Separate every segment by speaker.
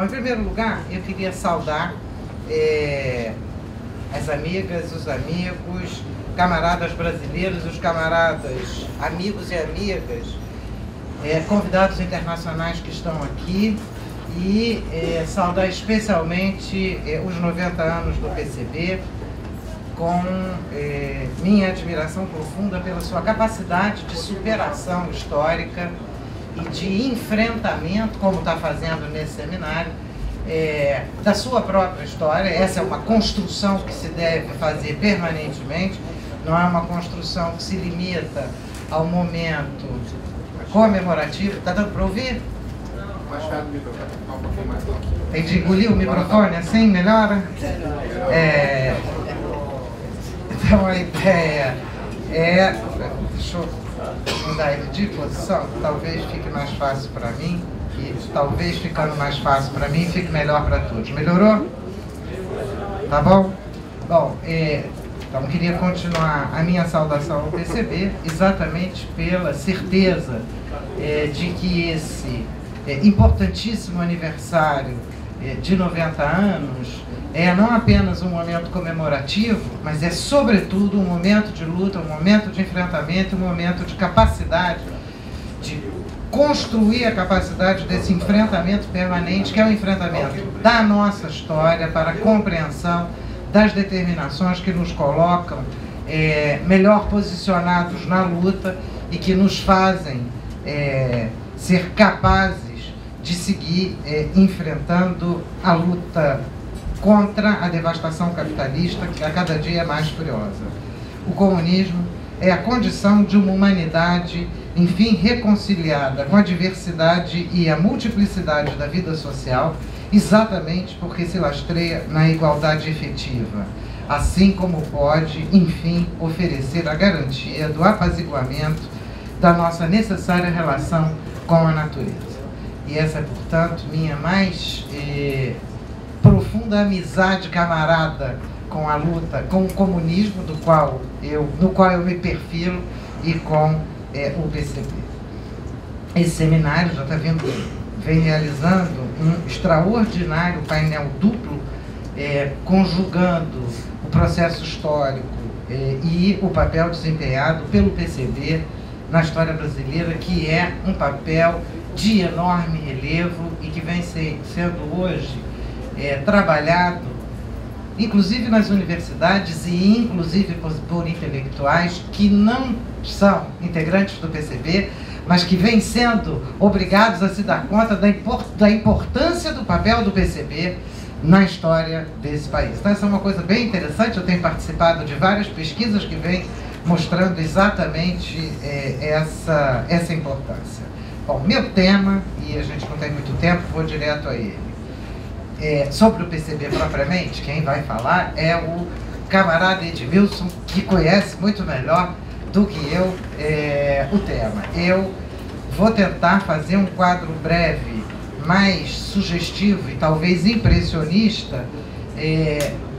Speaker 1: em primeiro lugar, eu queria saudar as amigas, os amigos, camaradas brasileiros, os camaradas amigos e amigas, convidados internacionais que estão aqui e saudar especialmente os 90 anos do PCB, com minha admiração profunda pela sua capacidade de superação histórica e de enfrentamento, como está fazendo nesse seminário, da sua própria história. Essa é uma construção que se deve fazer permanentemente, não é uma construção que se limita ao momento comemorativo. Está dando para ouvir?
Speaker 2: Mais perto do microfone, um pouquinho mais alto.
Speaker 1: Tem de engolir o microfone assim, melhora? Então a ideia deixa eu mudar ele de posição, talvez fique mais fácil para mim, e talvez ficando mais fácil para mim, fique melhor para todos. Melhorou? Tá bom? Bom, então queria continuar a minha saudação ao PCB, exatamente pela certeza de que esse importantíssimo aniversário de 90 anos não apenas um momento comemorativo, mas é sobretudo um momento de luta, um momento de enfrentamento, um momento de capacidade, de construir a capacidade desse enfrentamento permanente, que é o enfrentamento da nossa história para a compreensão das determinações que nos colocam melhor posicionados na luta e que nos fazem ser capazes de seguir enfrentando a luta contra a devastação capitalista, que a cada dia é mais furiosa. O comunismo é a condição de uma humanidade, enfim, reconciliada com a diversidade e a multiplicidade da vida social, exatamente porque se lastreia na igualdade efetiva, assim como pode, enfim, oferecer a garantia do apaziguamento da nossa necessária relação com a natureza. E essa é, portanto, minha mais profunda amizade camarada com a luta, com o comunismo no qual eu me perfilo e com o PCB. Esse seminário já vem realizando um extraordinário painel duplo, conjugando o processo histórico e o papel desempenhado pelo PCB na história brasileira, que é um papel de enorme relevo e que vem sendo hoje trabalhado, inclusive nas universidades e inclusive por intelectuais que não são integrantes do PCB, mas que vêm sendo obrigados a se dar conta da importância do papel do PCB na história desse país. Então, essa é uma coisa bem interessante. Eu tenho participado de várias pesquisas que vêm mostrando exatamente essa importância. Bom, meu tema, e a gente não tem muito tempo, vou direto a ele. Sobre o PCB propriamente, quem vai falar é o camarada Edmilson, que conhece muito melhor do que eu o tema. Eu vou tentar fazer um quadro breve, mais sugestivo e talvez impressionista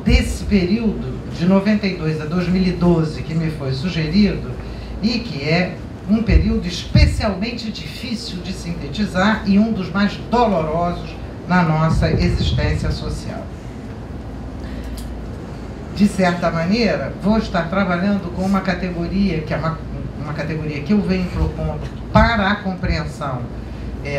Speaker 1: desse período de 92 a 2012 que me foi sugerido e que é um período especialmente difícil de sintetizar e um dos mais dolorosos na nossa existência social. De certa maneira, vou estar trabalhando com uma categoria, que é uma categoria que eu venho propondo para a compreensão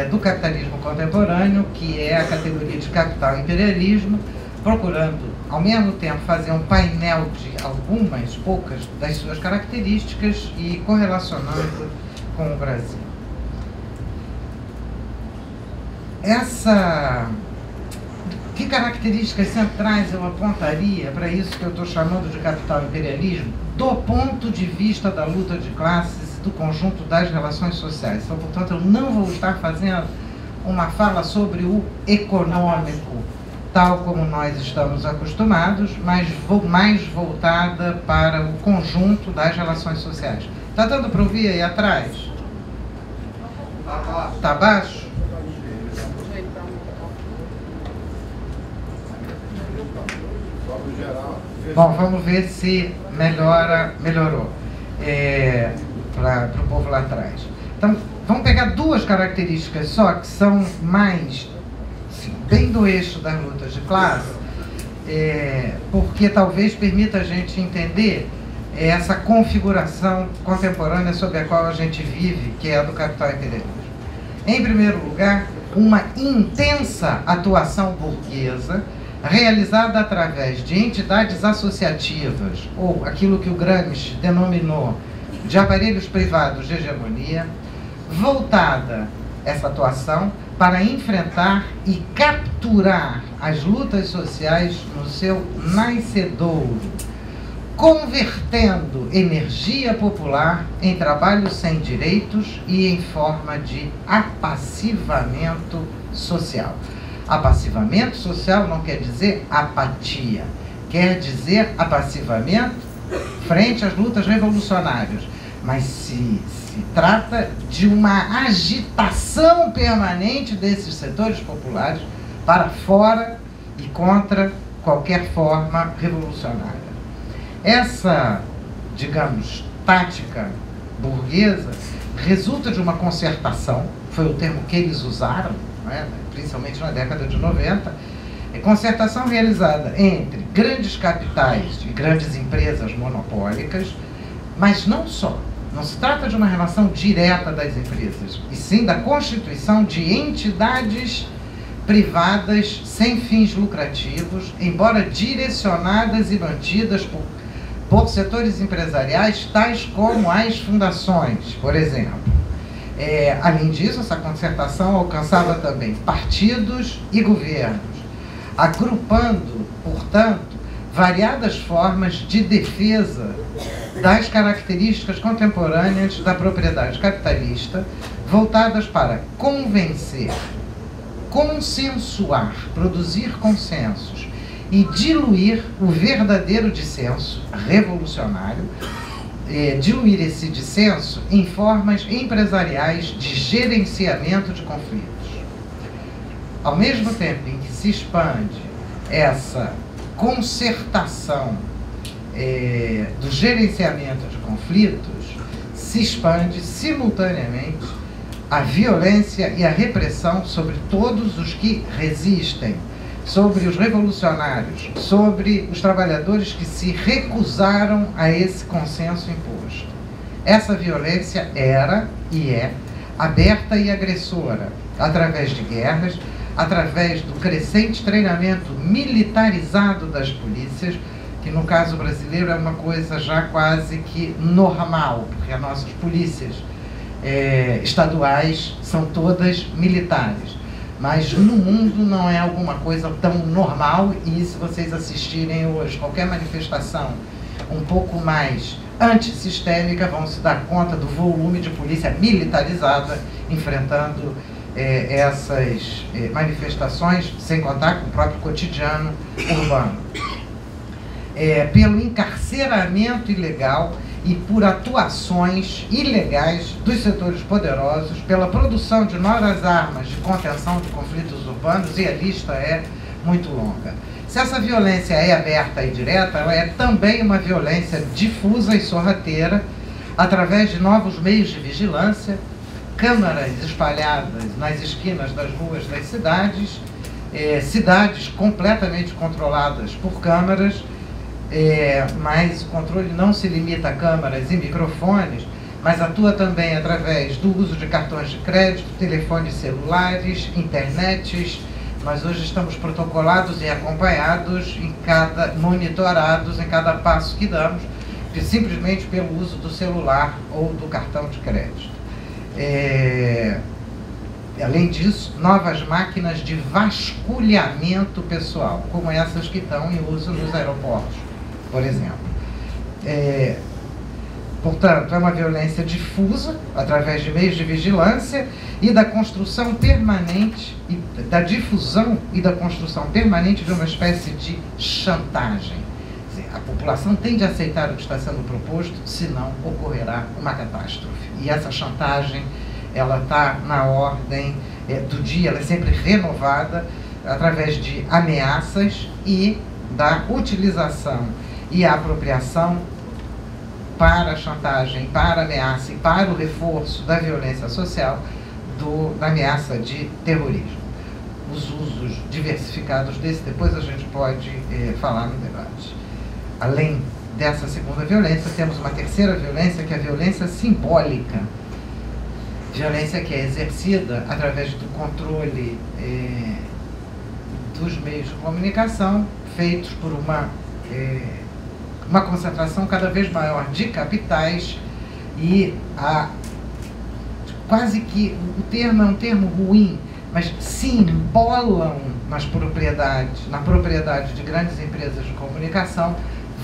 Speaker 1: do capitalismo contemporâneo, que é a categoria de capital e imperialismo, procurando, ao mesmo tempo, fazer um painel de algumas, poucas das suas características e correlacionando com o Brasil. Que características centrais eu apontaria para isso que eu estou chamando de capital e imperialismo, do ponto de vista da luta de classes e do conjunto das relações sociais? Então, portanto, eu não vou estar fazendo uma fala sobre o econômico, tal como nós estamos acostumados, mas mais voltada para o conjunto das relações sociais. Está dando para ouvir aí atrás? Está baixo? Bom, vamos ver se melhorou para o povo lá atrás. Então, vamos pegar duas características só, que são mais bem do eixo das lutas de classe, porque talvez permita a gente entender essa configuração contemporânea sob a qual a gente vive, que é a do capital imperialista. Em primeiro lugar, uma intensa atuação burguesa realizada através de entidades associativas, ou aquilo que o Gramsci denominou de aparelhos privados de hegemonia, voltada essa atuação para enfrentar e capturar as lutas sociais no seu nascedouro, convertendo energia popular em trabalho sem direitos e em forma de apassivamento social. Apassivamento social não quer dizer apatia, quer dizer apassivamento frente às lutas revolucionárias, mas se trata de uma agitação permanente desses setores populares para fora e contra qualquer forma revolucionária. Essa, digamos, tática burguesa resulta de uma concertação, foi o termo que eles usaram, né, principalmente na década de 90, concertação realizada entre grandes capitais e grandes empresas monopólicas, mas não só. Não se trata de uma relação direta das empresas, e sim da constituição de entidades privadas sem fins lucrativos, embora direcionadas e mantidas por setores empresariais, tais como as fundações, por exemplo. Além disso, essa concertação alcançava também partidos e governos, agrupando, portanto, variadas formas de defesa das características contemporâneas da propriedade capitalista, voltadas para convencer, consensuar, produzir consensos e diluir o verdadeiro dissenso revolucionário, diluir esse dissenso em formas empresariais de gerenciamento de conflitos. Ao mesmo tempo em que se expande essa concertação do gerenciamento de conflitos, se expande simultaneamente a violência e a repressão sobre todos os que resistem, sobre os revolucionários, sobre os trabalhadores que se recusaram a esse consenso imposto. Essa violência era e é aberta e agressora, através de guerras, através do crescente treinamento militarizado das polícias, que no caso brasileiro é uma coisa já quase que normal, porque as nossas polícias estaduais são todas militares. Mas no mundo não é alguma coisa tão normal, e se vocês assistirem hoje qualquer manifestação um pouco mais antissistêmica, vão se dar conta do volume de polícia militarizada enfrentando essas manifestações, sem contar com o próprio cotidiano urbano. Pelo encarceramento ilegal e por atuações ilegais dos setores poderosos, pela produção de novas armas de contenção de conflitos urbanos, e a lista é muito longa. Se essa violência é aberta e direta, ela é também uma violência difusa e sorrateira, através de novos meios de vigilância, câmaras espalhadas nas esquinas das ruas das cidades, cidades completamente controladas por câmaras, mas o controle não se limita a câmaras e microfones, mas atua também através do uso de cartões de crédito, telefones celulares, internets. Nós hoje estamos protocolados e acompanhados, monitorados em cada passo que damos, simplesmente pelo uso do celular ou do cartão de crédito. Além disso, novas máquinas de vasculhamento pessoal, como essas que estão em uso nos aeroportos, por exemplo. Portanto, é uma violência difusa, através de meios de vigilância e da construção permanente, da difusão e da construção permanente de uma espécie de chantagem. A população tende a aceitar o que está sendo proposto, senão ocorrerá uma catástrofe. E essa chantagem, ela está na ordem do dia, ela é sempre renovada através de ameaças e da utilização e a apropriação para a chantagem, para a ameaça e para o reforço da violência social, da ameaça de terrorismo. os usos diversificados desse, depois a gente pode falar no debate. Além dessa segunda violência, temos uma terceira violência, que é a violência simbólica. Violência que é exercida através do controle dos meios de comunicação, feitos por uma concentração cada vez maior de capitais, e quase que, o termo é um termo ruim, mas se embolam na propriedade de grandes empresas de comunicação,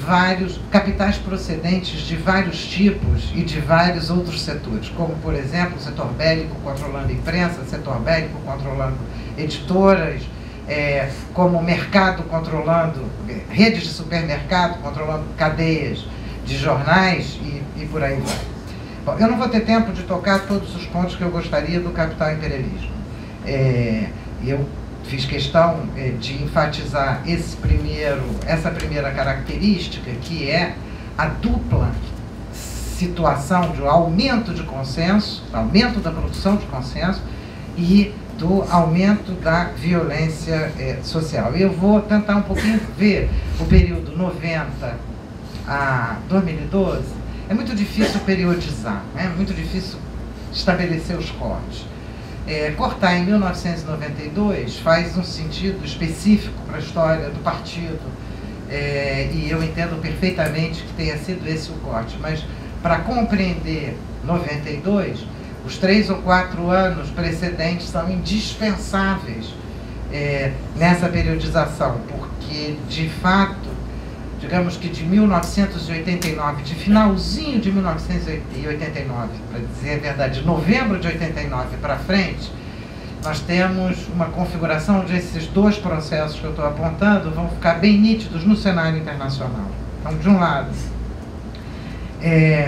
Speaker 1: vários capitais procedentes de vários tipos e de vários outros setores, como, por exemplo, o setor bélico controlando a imprensa, o setor bélico controlando editoras, como o mercado controlando redes de supermercado, controlando cadeias de jornais e por aí vai. Bom, eu não vou ter tempo de tocar todos os pontos que eu gostaria do capital imperialismo. Eu fiz questão de enfatizar essa primeira característica, que é a dupla situação de aumento de consenso, aumento da produção de consenso e do aumento da violência social. Eu vou tentar um pouquinho ver o período 90 a 2012. É muito difícil periodizar, né? É muito difícil estabelecer os cortes. Cortar em 1992 faz um sentido específico para a história do partido, e eu entendo perfeitamente que tenha sido esse o corte, mas para compreender 92, os 3 ou 4 anos precedentes são indispensáveis nessa periodização, porque, de fato, digamos que de 1989, de finalzinho de 1989, para dizer a verdade, de novembro de 89 para frente, nós temos uma configuração onde esses dois processos que eu estou apontando vão ficar bem nítidos no cenário internacional. Então, de um lado,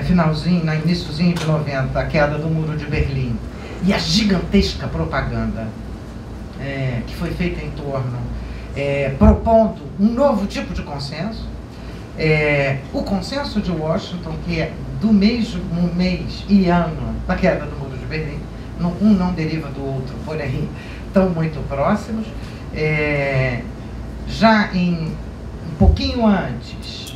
Speaker 1: finalzinho, iníciozinho de 90, a queda do Muro de Berlim e a gigantesca propaganda que foi feita em torno, propondo um novo tipo de consenso. O consenso de Washington, que é do mesmo mês e ano da queda do Muro de Berlim, um não deriva do outro, porém estão muito próximos. Já um pouquinho antes,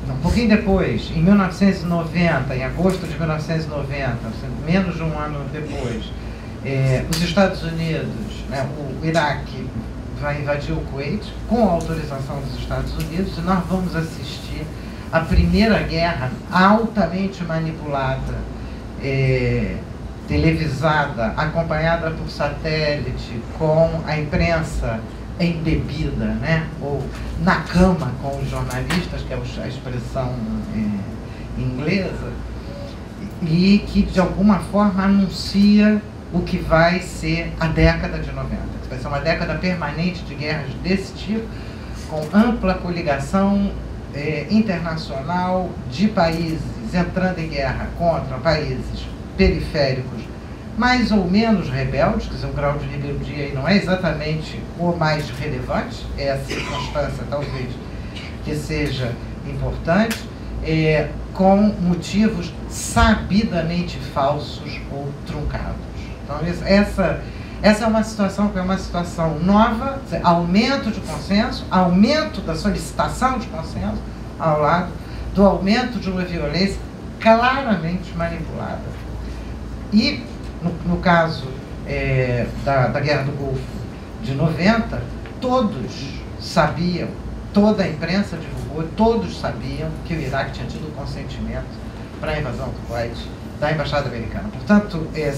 Speaker 1: um pouquinho depois, em 1990, em agosto de 1990, menos de um ano depois, os Estados Unidos, o Iraque vai invadir o Kuwait com a autorização dos Estados Unidos, e nós vamos assistir a primeira guerra altamente manipulada, televisada, acompanhada por satélite, com a imprensa embebida, ou na cama com os jornalistas, que é a expressão inglesa, e que de alguma forma anuncia o que vai ser a década de 90. Vai ser uma década permanente de guerras desse tipo, com ampla coligação internacional de países entrando em guerra contra países periféricos mais ou menos rebeldes, quer dizer, o grau de rebeldia aí não é exatamente o mais relevante, é a circunstância talvez que seja importante, com motivos sabidamente falsos ou truncados. Então, essa é uma situação que é uma situação nova, aumento de consenso, aumento da solicitação de consenso, ao lado do aumento de uma violência claramente manipulada. E, no caso da Guerra do Golfo de 90, todos sabiam, toda a imprensa divulgou, todos sabiam que o Iraque tinha tido consentimento para a invasão do Kuwait da Embaixada Americana. Portanto, é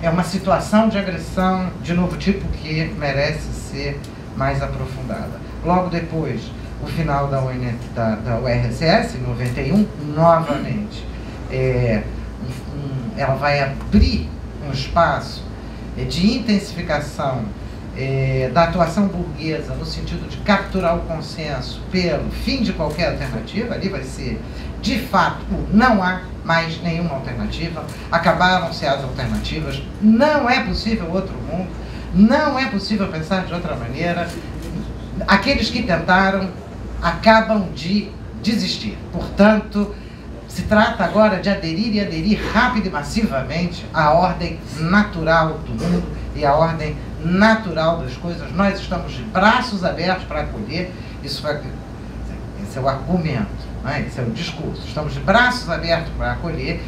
Speaker 1: uma situação de agressão de novo tipo que merece ser mais aprofundada. Logo depois, o final da URSS, em 91, novamente, ela vai abrir um espaço de intensificação da atuação burguesa no sentido de capturar o consenso pelo fim de qualquer alternativa. Ali vai ser, de fato, não há mais nenhuma alternativa, acabaram-se as alternativas, não é possível outro mundo, não é possível pensar de outra maneira. Aqueles que tentaram acabam de desistir. Portanto, Se trata agora de aderir e aderir rápido e massivamente à ordem natural do mundo e à ordem natural das coisas. Nós estamos de braços abertos para acolher. Esse é o argumento, né? Esse é o discurso. Estamos de braços abertos para acolher.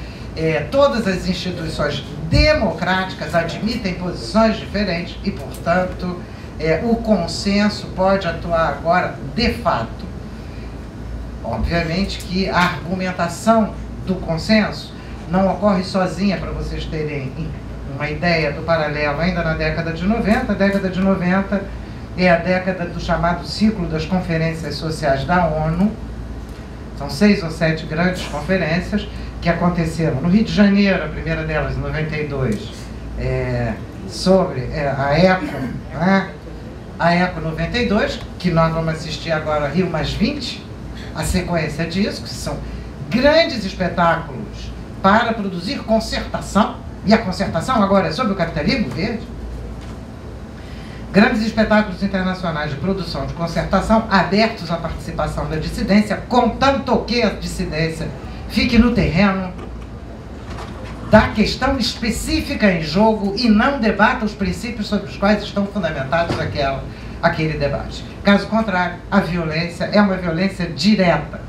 Speaker 1: Todas as instituições democráticas admitem posições diferentes e, portanto, o consenso pode atuar agora de fato. Obviamente que a argumentação do consenso não ocorre sozinha, para vocês terem uma ideia do paralelo ainda na década de 90. A década de 90 é a década do chamado ciclo das conferências sociais da ONU. São 6 ou 7 grandes conferências que aconteceram no Rio de Janeiro, a primeira delas em 92, sobre a ECO, né? A ECO 92, que nós vamos assistir agora Rio +20, a sequência disso, que são grandes espetáculos para produzir concertação, e a concertação agora é sobre o capitalismo verde. Grandes espetáculos internacionais de produção de concertação abertos à participação da dissidência, contanto que a dissidência fique no terreno da questão específica em jogo e não debata os princípios sobre os quais estão fundamentados aquele debate. Caso contrário, a violência é uma violência direta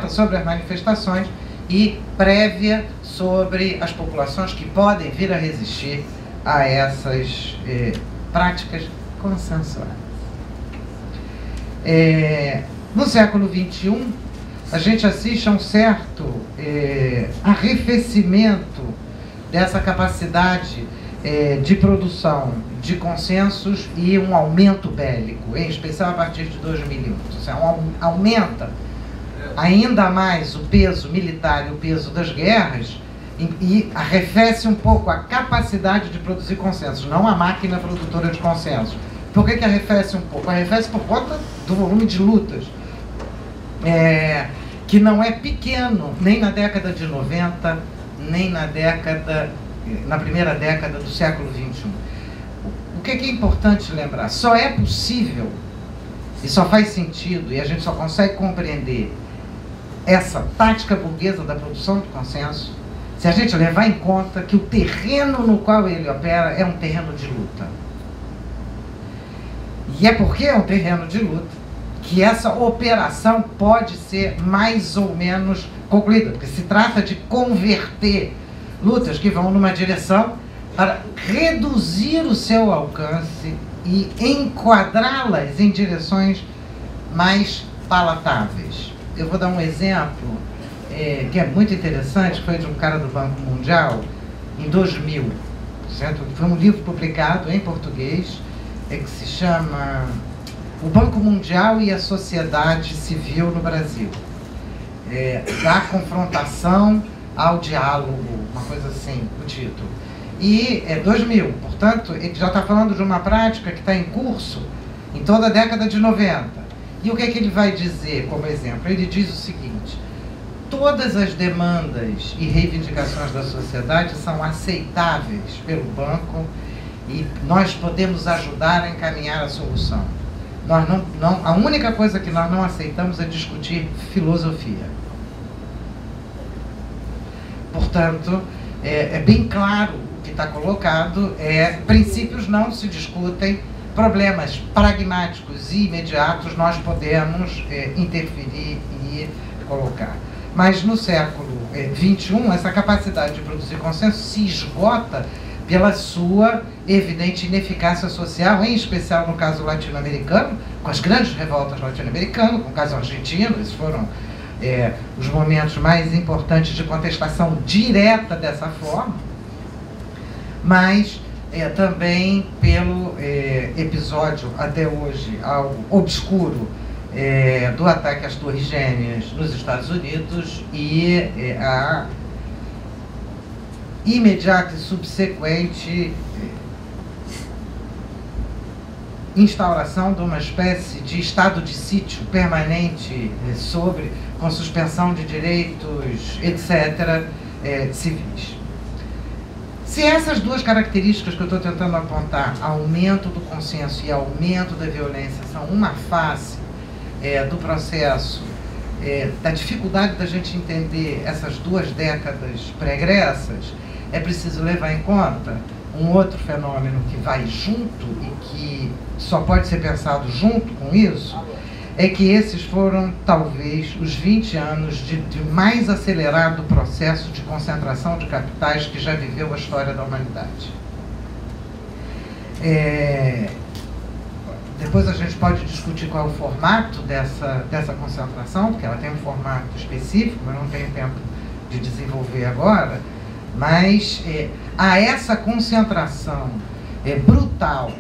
Speaker 1: sobre as manifestações e prévia sobre as populações que podem vir a resistir a essas práticas consensuais. No século XXI, a gente assiste a um certo arrefecimento dessa capacidade de produção de consensos e um aumento bélico, em especial a partir de 2001. Ou seja, aumenta ainda mais o peso militar e o peso das guerras e arrefece um pouco a capacidade de produzir consensos, não a máquina produtora de consensos. Por que arrefece um pouco? Arrefece por conta do volume de lutas, que não é pequeno, nem na década de 90, nem na primeira década do século XXI. O que é importante lembrar? Só é possível e só faz sentido, e a gente só consegue compreender essa tática burguesa da produção de consenso se a gente levar em conta que o terreno no qual ele opera é um terreno de luta. E é porque é um terreno de luta que essa operação pode ser mais ou menos concluída, porque se trata de converter lutas que vão numa direção para reduzir o seu alcance e enquadrá-las em direções mais palatáveis. Eu vou dar um exemplo que é muito interessante, foi de um cara do Banco Mundial, em 2000. Certo? Foi um livro publicado em português, que se chama O Banco Mundial e a Sociedade Civil no Brasil. Da confrontação ao diálogo, uma coisa assim, o título. E é 2000, portanto, ele já está falando de uma prática que está em curso em toda a década de 90. E o que é que ele vai dizer como exemplo? Ele diz o seguinte: todas as demandas e reivindicações da sociedade são aceitáveis pelo banco e nós podemos ajudar a encaminhar a solução. A única coisa que nós não aceitamos é discutir filosofia. Portanto, é bem claro o que está colocado, princípios não se discutem, problemas pragmáticos e imediatos nós podemos interferir e colocar. Mas no século XXI, essa capacidade de produzir consenso se esgota pela sua evidente ineficácia social, em especial no caso latino-americano, com as grandes revoltas latino-americanas, com o caso argentino. Esses foram os momentos mais importantes de contestação direta dessa forma, mas também pelo episódio até hoje algo obscuro do ataque às Torres Gêmeas nos Estados Unidos e a imediata e subsequente instauração de uma espécie de estado de sítio permanente com suspensão de direitos, etc., civis. Se essas duas características que eu estou tentando apontar, aumento do consenso e aumento da violência, são uma face do processo da dificuldade da gente entender essas 2 décadas pregressas, é preciso levar em conta um outro fenômeno que vai junto e que só pode ser pensado junto com isso, é que esses foram, talvez, os 20 anos de mais acelerado processo de concentração de capitais que já viveu a história da humanidade. Depois a gente pode discutir qual é o formato dessa concentração, porque ela tem um formato específico, mas não tenho tempo de desenvolver agora, mas a essa concentração brutal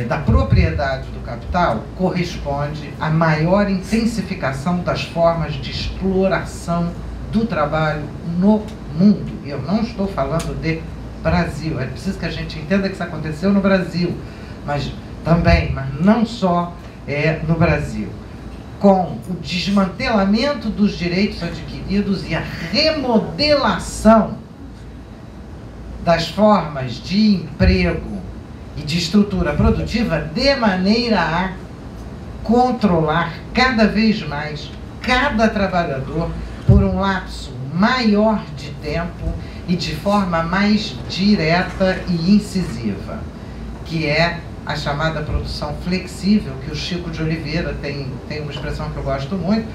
Speaker 1: da propriedade do capital corresponde à maior intensificação das formas de exploração do trabalho no mundo. E eu não estou falando de Brasil, é preciso que a gente entenda que isso aconteceu no Brasil, mas não só no Brasil, com o desmantelamento dos direitos adquiridos e a remodelação das formas de emprego e de estrutura produtiva de maneira a controlar cada vez mais cada trabalhador por um lapso maior de tempo e de forma mais direta e incisiva, que é a chamada produção flexível, que o Chico de Oliveira tem uma expressão que eu gosto muito,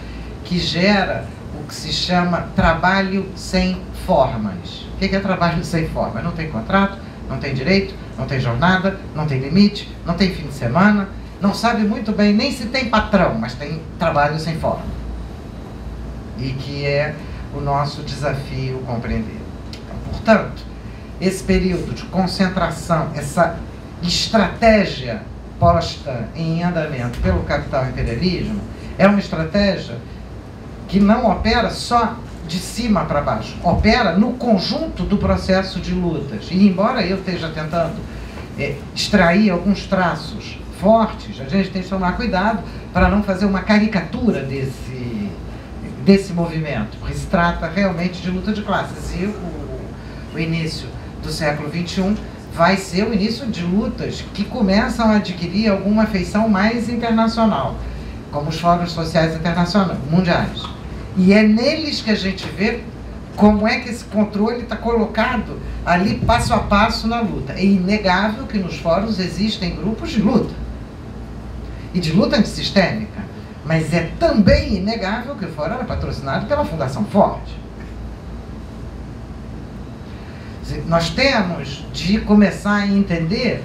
Speaker 1: que gera o que se chama trabalho sem formas. O que é trabalho sem forma? Não tem contrato, não tem direito, não tem jornada, não tem limite, não tem fim de semana, não sabe muito bem nem se tem patrão, mas tem trabalho sem forma. E que é o nosso desafio compreender. Então, portanto, esse período de concentração, essa estratégia posta em andamento pelo capital imperialismo, é uma estratégia que não opera só de cima para baixo, opera no conjunto do processo de lutas. E embora eu esteja tentando extrair alguns traços fortes, a gente tem que tomar cuidado para não fazer uma caricatura desse movimento, porque se trata realmente de luta de classes. E o início do século XXI vai ser o início de lutas que começam a adquirir alguma feição mais internacional, como os fóruns sociais internacionais, mundiais. E é neles que a gente vê como é que esse controle está colocado ali passo a passo na luta. É inegável que nos fóruns existem grupos de luta, e de luta antissistêmica, mas é também inegável que o fórum era patrocinado pela Fundação Ford. Nós temos de começar a entender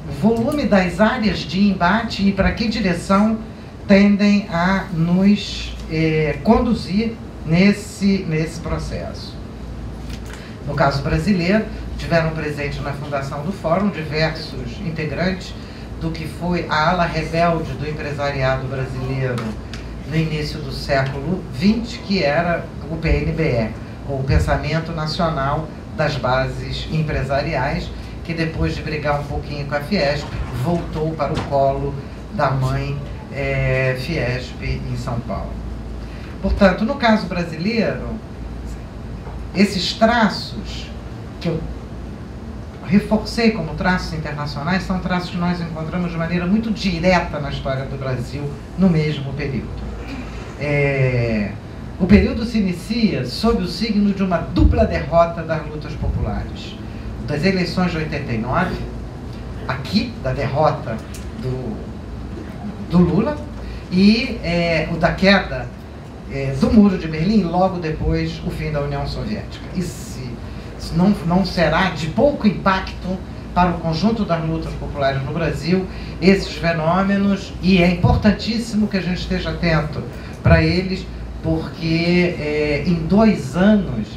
Speaker 1: o volume das áreas de embate e para que direção tendem a nos conduzir nesse processo. No caso brasileiro, tiveram presente na fundação do Fórum diversos integrantes do que foi a ala rebelde do empresariado brasileiro no início do século XX, que era o PNBE, ou o Pensamento Nacional das Bases Empresariais, que depois de brigar um pouquinho com a Fiesp, voltou para o colo da mãe Fiesp em São Paulo. Portanto, no caso brasileiro, esses traços que eu reforcei como traços internacionais são traços que nós encontramos de maneira muito direta na história do Brasil no mesmo período. O período se inicia sob o signo de uma dupla derrota das lutas populares. Das eleições de 89, aqui, da derrota do Lula, e o da queda do Muro de Berlim, e logo depois o fim da União Soviética. Isso não será de pouco impacto para o conjunto das lutas populares no Brasil, esses fenômenos, e é importantíssimo que a gente esteja atento para eles, porque em 2 anos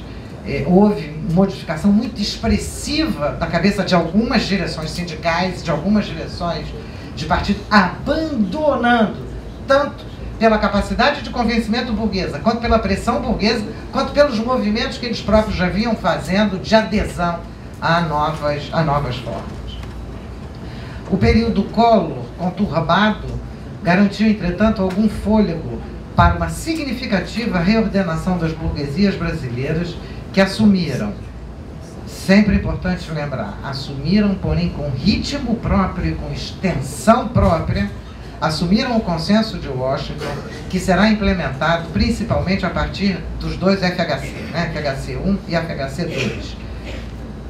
Speaker 1: houve modificação muito expressiva da cabeça de algumas direções sindicais, de algumas direções de partido, abandonando, tanto pela capacidade de convencimento burguesa, quanto pela pressão burguesa, quanto pelos movimentos que eles próprios já vinham fazendo de adesão a novas formas. O período Collor, conturbado, garantiu, entretanto, algum fôlego para uma significativa reordenação das burguesias brasileiras que assumiram, sempre importante lembrar, assumiram, porém com ritmo próprio e com extensão própria, assumiram o consenso de Washington, que será implementado principalmente a partir dos dois FHC, né? FHC1 e FHC2.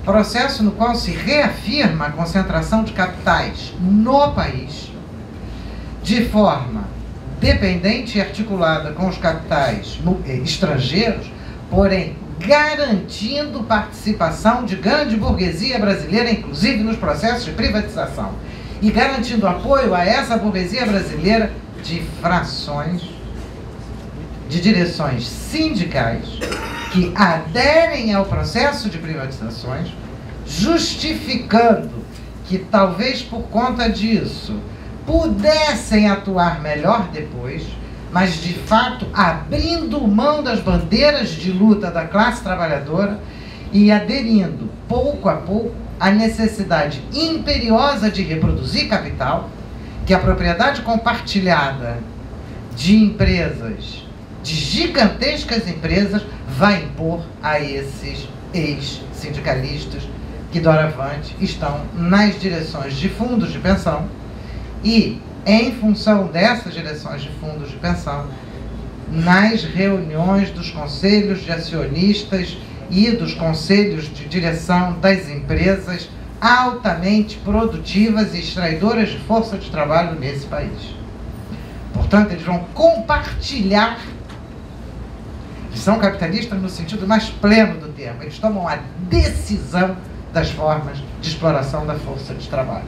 Speaker 1: Processo no qual se reafirma a concentração de capitais no país, de forma dependente e articulada com os capitais estrangeiros, porém garantindo participação de grande burguesia brasileira, inclusive nos processos de privatização, e garantindo apoio a essa burguesia brasileira de frações, de direções sindicais que aderem ao processo de privatizações, justificando que talvez por conta disso pudessem atuar melhor depois, mas de fato abrindo mão das bandeiras de luta da classe trabalhadora e aderindo pouco a pouco à necessidade imperiosa de reproduzir capital, que a propriedade compartilhada de empresas, de gigantescas empresas, vai impor a esses ex-sindicalistas que doravante estão nas direções de fundos de pensão e, em função dessas direções de fundos de pensão, nas reuniões dos conselhos de acionistas e dos conselhos de direção das empresas altamente produtivas e extraidoras de força de trabalho nesse país. Portanto, eles vão compartilhar. Eles são capitalistas no sentido mais pleno do termo. Eles tomam a decisão das formas de exploração da força de trabalho.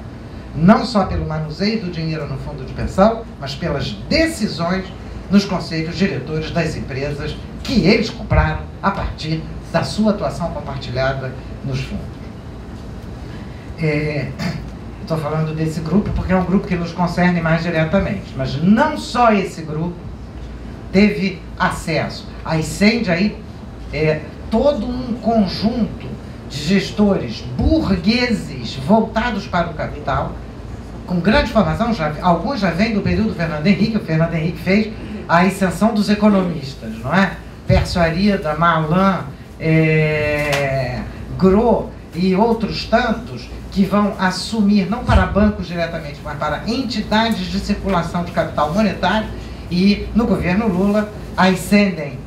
Speaker 1: Não só pelo manuseio do dinheiro no fundo de pensão, mas pelas decisões nos conselhos diretores das empresas que eles compraram a partir da sua atuação compartilhada nos fundos. Estou falando desse grupo porque é um grupo que nos concerne mais diretamente, mas não só esse grupo teve acesso. A Ascende aí todo um conjunto de gestores burgueses voltados para o capital, com grande formação, alguns já vêm do período Fernando Henrique. O Fernando Henrique fez a ascensão dos economistas, não é? Pércio Arida, Malan, Gros e outros tantos que vão assumir, não para bancos diretamente, mas para entidades de circulação de capital monetário, e no governo Lula ascendem,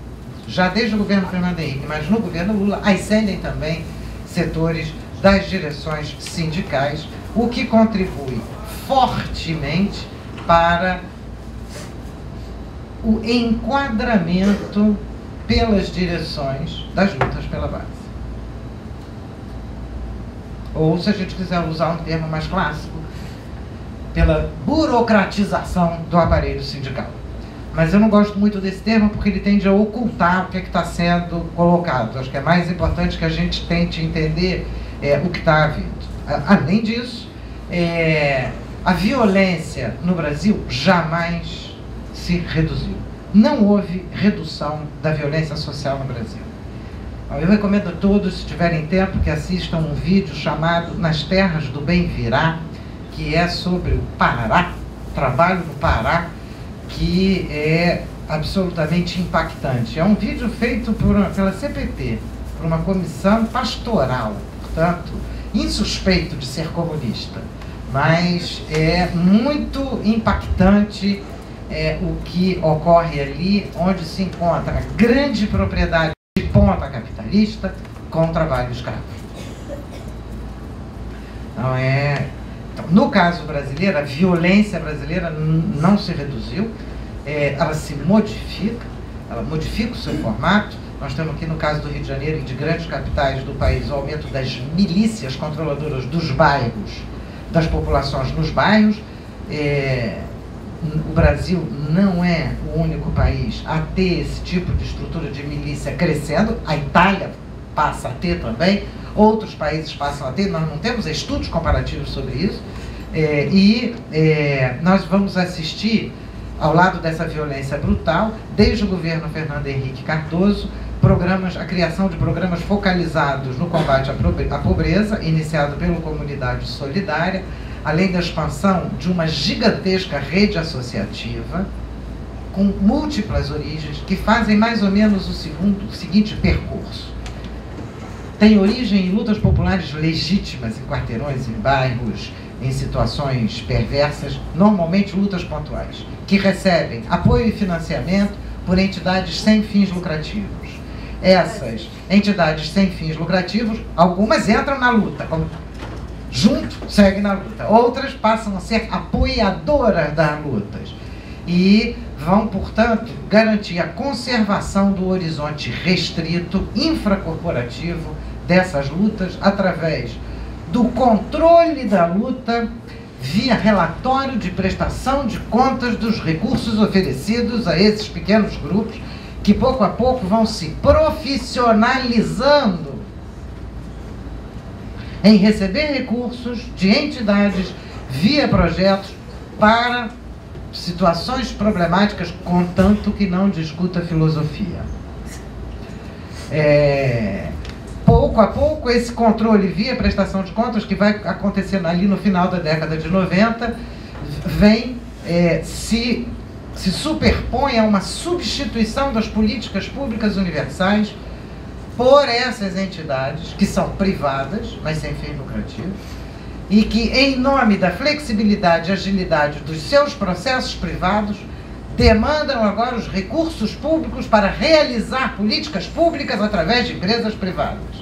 Speaker 1: já desde o governo Fernando Henrique, mas no governo Lula ascendem também setores das direções sindicais, o que contribui fortemente para o enquadramento pelas direções das lutas pela base. Ou, se a gente quiser usar um termo mais clássico, pela burocratização do aparelho sindical. Mas eu não gosto muito desse termo porque ele tende a ocultar o que está sendo colocado. Acho que é mais importante que a gente tente entender o que está havindo. Além disso, a violência no Brasil jamais se reduziu. Não houve redução da violência social no Brasil. Eu recomendo a todos, se tiverem tempo, que assistam um vídeo chamado Nas Terras do Bem Virá, que é sobre o Pará, trabalho no Pará, que é absolutamente impactante. É um vídeo feito pela CPT, por uma comissão pastoral, portanto, insuspeito de ser comunista, mas é muito impactante o que ocorre ali, onde se encontra a grande propriedade de ponta capitalista com trabalho escravo. Então, no caso brasileiro, a violência brasileira não se reduziu, ela se modifica, ela modifica o seu formato. Nós temos aqui, no caso do Rio de Janeiro e de grandes capitais do país, o aumento das milícias controladoras dos bairros, das populações nos bairros. O Brasil não é o único país a ter esse tipo de estrutura de milícia crescendo. A Itália passa a ter também, outros países passam a ter, nós não temos estudos comparativos sobre isso. Nós vamos assistir, ao lado dessa violência brutal, desde o governo Fernando Henrique Cardoso, a criação de programas focalizados no combate à pobreza, iniciado pela Comunidade Solidária, além da expansão de uma gigantesca rede associativa, com múltiplas origens, que fazem mais ou menos o seguinte percurso. Tem origem em lutas populares legítimas, em quarteirões, em bairros, em situações perversas, normalmente lutas pontuais, que recebem apoio e financiamento por entidades sem fins lucrativos. Essas entidades sem fins lucrativos, algumas entram na luta, junto, seguem na luta. Outras passam a ser apoiadoras das lutas e vão, portanto, garantir a conservação do horizonte restrito, infracorporativo dessas lutas através do controle da luta via relatório de prestação de contas dos recursos oferecidos a esses pequenos grupos que pouco a pouco vão se profissionalizando em receber recursos de entidades via projetos para situações problemáticas, contanto que não discuta filosofia. Pouco a pouco, esse controle via prestação de contas, que vai acontecendo ali no final da década de 90, vem se superpõe a uma substituição das políticas públicas universais por essas entidades, que são privadas, mas sem fins lucrativos, e que, em nome da flexibilidade e agilidade dos seus processos privados, demandam agora os recursos públicos para realizar políticas públicas através de empresas privadas.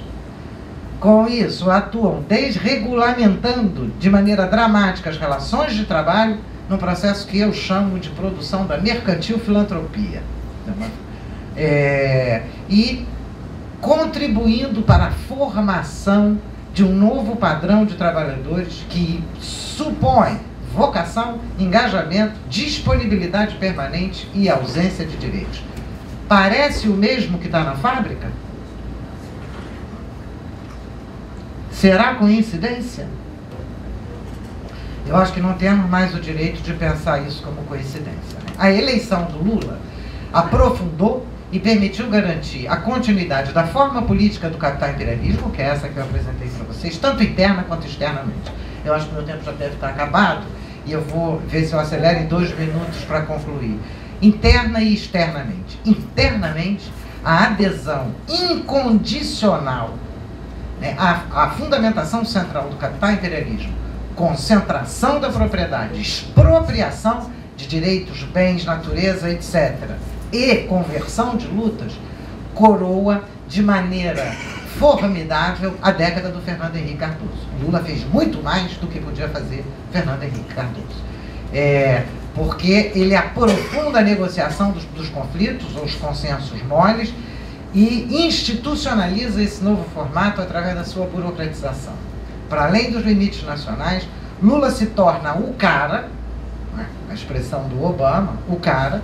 Speaker 1: Com isso, atuam desregulamentando de maneira dramática as relações de trabalho num processo que eu chamo de produção da mercantil filantropia. E contribuindo para a formação de um novo padrão de trabalhadores que supõe vocação, engajamento, disponibilidade permanente e ausência de direitos. Parece o mesmo que está na fábrica? Será coincidência? Eu acho que não temos mais o direito de pensar isso como coincidência, né? A eleição do Lula aprofundou e permitiu garantir a continuidade da forma política do capital imperialismo, que é essa que eu apresentei para vocês, tanto interna quanto externamente. Eu acho que meu tempo já deve estar acabado e eu vou ver se eu acelero em 2 minutos para concluir. Interna e externamente. Internamente, a adesão incondicional, né, a fundamentação central do capital imperialismo, concentração da propriedade, expropriação de direitos, bens, natureza, etc., e conversão de lutas, coroa de maneira formidável a década do Fernando Henrique Cardoso. Lula fez muito mais do que podia fazer Fernando Henrique Cardoso. Porque ele aprofunda a negociação dos conflitos, os consensos moles, e institucionaliza esse novo formato através da sua burocratização. Para além dos limites nacionais, Lula se torna o cara, né, a expressão do Obama, o cara,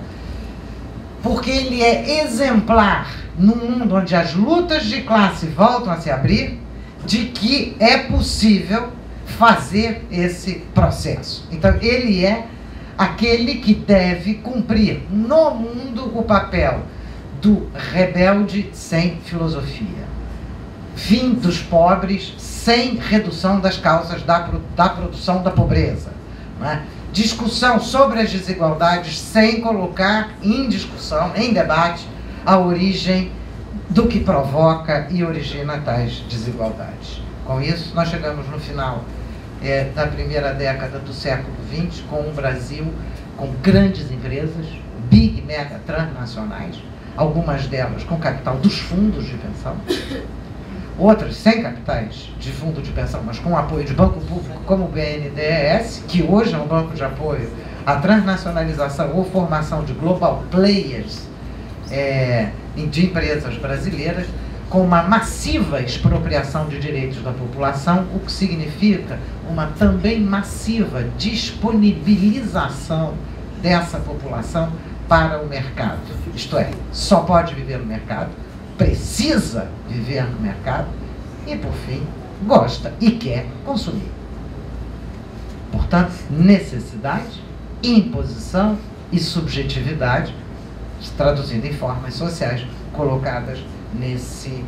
Speaker 1: porque ele é exemplar num mundo onde as lutas de classe voltam a se abrir, de que é possível fazer esse processo. Então, ele é aquele que deve cumprir no mundo o papel do rebelde sem filosofia, fim dos pobres sem redução das causas da produção da pobreza, não é? Discussão sobre as desigualdades sem colocar em discussão, em debate, a origem do que provoca e origina tais desigualdades. Com isso, nós chegamos no final da primeira década do século XX, com um Brasil com grandes empresas, big, mega, transnacionais, algumas delas com capital dos fundos de pensão, outras sem capitais de fundo de pensão, mas com apoio de banco público como o BNDES, que hoje é um banco de apoio à transnacionalização ou formação de global players de empresas brasileiras, com uma massiva expropriação de direitos da população, o que significa uma também massiva disponibilização dessa população para o mercado. Isto é, só pode viver no mercado, precisa viver no mercado e, por fim, gosta e quer consumir. Portanto, necessidade, imposição e subjetividade, traduzindo em formas sociais colocadas nesse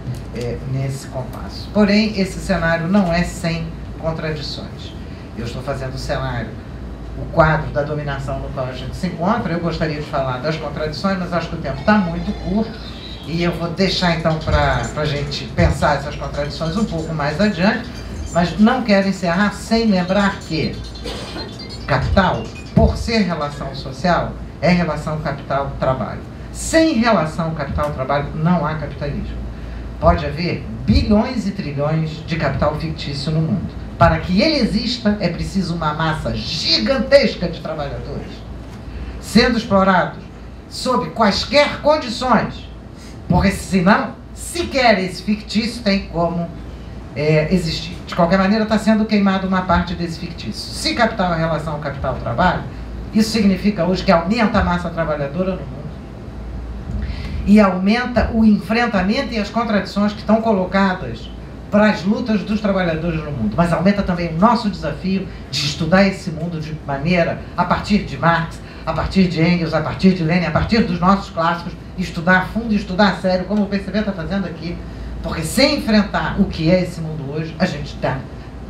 Speaker 1: compasso. Porém, esse cenário não é sem contradições. Eu estou fazendo o cenário, o quadro da dominação no qual a gente se encontra. Eu gostaria de falar das contradições, mas acho que o tempo está muito curto e eu vou deixar então para a gente pensar essas contradições um pouco mais adiante. Mas não quero encerrar sem lembrar que capital, por ser relação social, é relação capital-trabalho. Sem relação capital-trabalho não há capitalismo. Pode haver bilhões e trilhões de capital fictício no mundo. Para que ele exista, é preciso uma massa gigantesca de trabalhadores sendo explorados sob quaisquer condições, porque senão, sequer esse fictício tem como existir. De qualquer maneira, está sendo queimada uma parte desse fictício. Se capital é relação capital-trabalho, isso significa hoje que aumenta a massa trabalhadora no mundo e aumenta o enfrentamento e as contradições que estão colocadas para as lutas dos trabalhadores no mundo, mas aumenta também o nosso desafio de estudar esse mundo de maneira, a partir de Marx, a partir de Engels, a partir de Lenin, a partir dos nossos clássicos, estudar a fundo, estudar a sério, como o PCB está fazendo aqui, porque sem enfrentar o que é esse mundo hoje, a gente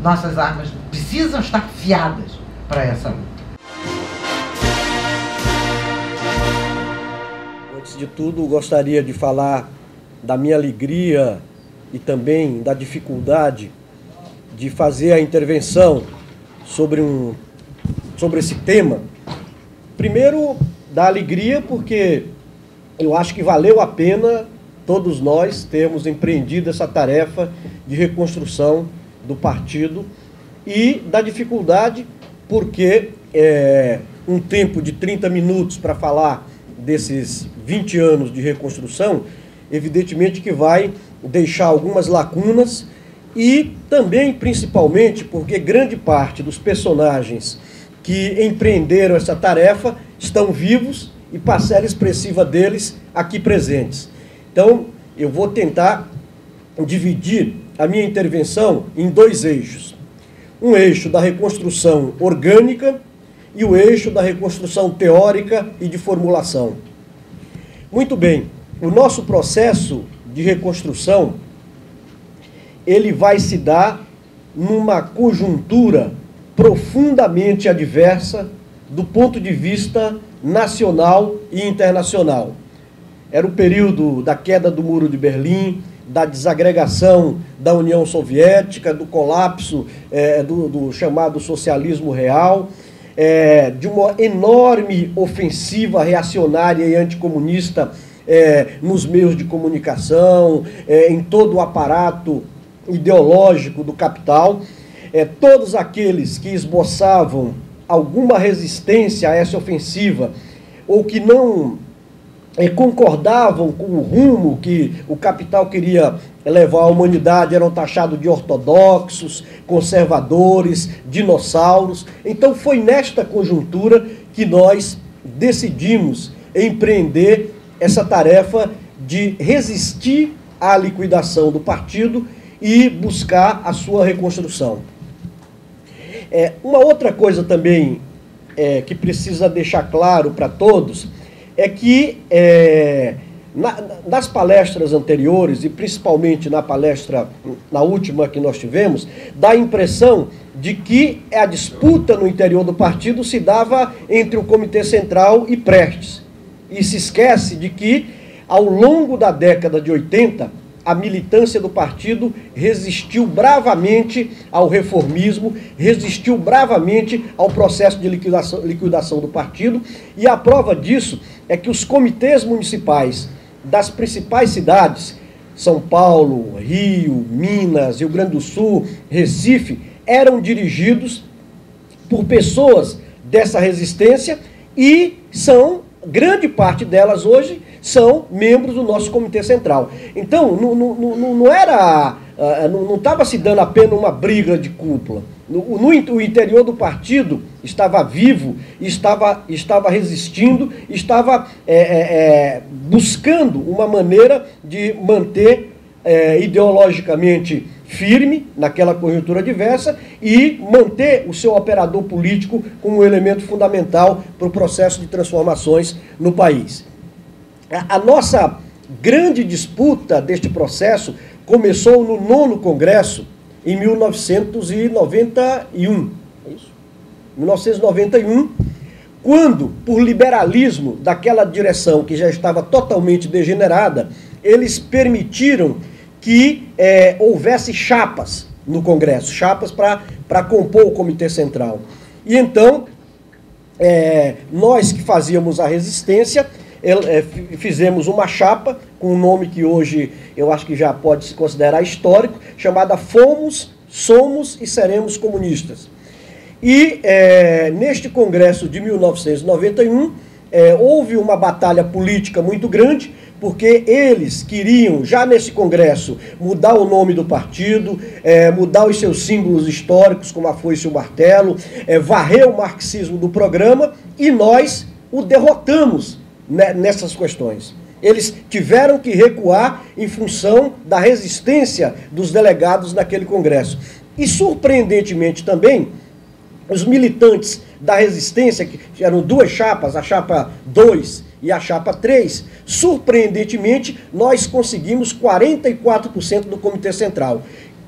Speaker 1: nossas armas precisam estar afiadas para essa luta.
Speaker 3: Antes de tudo, gostaria de falar da minha alegria e também da dificuldade de fazer a intervenção sobre esse tema. Primeiro, da alegria, porque eu acho que valeu a pena todos nós termos empreendido essa tarefa de reconstrução do partido, e da dificuldade, porque um tempo de 30 minutos para falar desses 20 anos de reconstrução, evidentemente que vai deixar algumas lacunas, e também, principalmente, porque grande parte dos personagens que empreenderam essa tarefa estão vivos e parcela expressiva deles aqui presentes. Então, eu vou tentar dividir a minha intervenção em dois eixos. Um eixo da reconstrução orgânica e o eixo da reconstrução teórica e de formulação. Muito bem, o nosso processo de reconstrução, ele vai se dar numa conjuntura profundamente adversa do ponto de vista nacional e internacional. Era o período da queda do Muro de Berlim, da desagregação da União Soviética, do colapso do chamado socialismo real, de uma enorme ofensiva reacionária e anticomunista nos meios de comunicação, em todo o aparato ideológico do capital. Todos aqueles que esboçavam alguma resistência a essa ofensiva, ou que não concordavam com o rumo que o capital queria levar à humanidade, eram taxados de ortodoxos, conservadores, dinossauros. Então foi nesta conjuntura que nós decidimos empreender essa tarefa de resistir à liquidação do partido e buscar a sua reconstrução. Uma outra coisa também que precisa deixar claro para todos é que nas palestras anteriores, e principalmente na última que nós tivemos, dá a impressão de que a disputa no interior do partido se dava entre o Comitê Central e Prestes. E se esquece de que, ao longo da década de 80, a militância do partido resistiu bravamente ao reformismo, resistiu bravamente ao processo de liquidação do partido, e a prova disso é que os comitês municipais das principais cidades, São Paulo, Rio, Minas, Rio Grande do Sul, Recife, eram dirigidos por pessoas dessa resistência, e grande parte delas hoje são membros do nosso Comitê Central. Então, não estava se dando apenas uma briga de cúpula. O interior do partido estava vivo, estava resistindo, estava buscando uma maneira de manter ideologicamente firme naquela conjuntura adversa e manter o seu operador político como um elemento fundamental para o processo de transformações no país. A nossa grande disputa deste processo começou no 9º Congresso, em 1991. É isso? 1991, quando, por liberalismo daquela direção que já estava totalmente degenerada, eles permitiram que houvesse chapas no Congresso, chapas para compor o Comitê Central. E então, nós que fazíamos a resistência, fizemos uma chapa com um nome que hoje eu acho que já pode se considerar histórico, chamada Fomos, Somos e Seremos Comunistas. E neste Congresso de 1991, houve uma batalha política muito grande, porque eles queriam, já nesse Congresso, mudar o nome do partido, mudar os seus símbolos históricos, como a foice e o martelo, varrer o marxismo do programa, e nós o derrotamos nessas questões. Eles tiveram que recuar em função da resistência dos delegados naquele Congresso. E, surpreendentemente também, os militantes da resistência, que eram duas chapas, a chapa 2 e a chapa 3, surpreendentemente, nós conseguimos 44% do Comitê Central.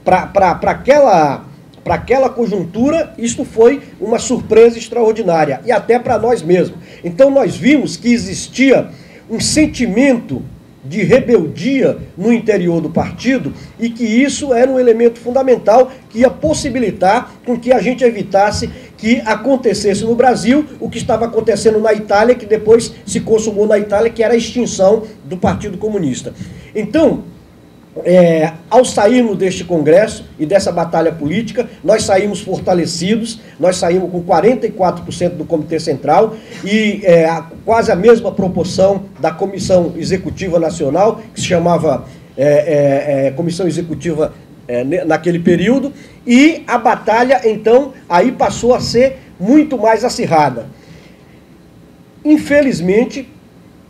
Speaker 3: Para aquela conjuntura, isto foi uma surpresa extraordinária, e até para nós mesmos. Então nós vimos que existia um sentimento de rebeldia no interior do partido e que isso era um elemento fundamental que ia possibilitar com que a gente evitasse que acontecesse no Brasil o que estava acontecendo na Itália, que depois se consumou na Itália, que era a extinção do Partido Comunista. Então, ao sairmos deste Congresso e dessa batalha política, nós saímos fortalecidos, nós saímos com 44% do Comitê Central e quase a mesma proporção da Comissão Executiva Nacional, que se chamava Comissão Executiva naquele período, e a batalha, então, aí passou a ser muito mais acirrada. Infelizmente,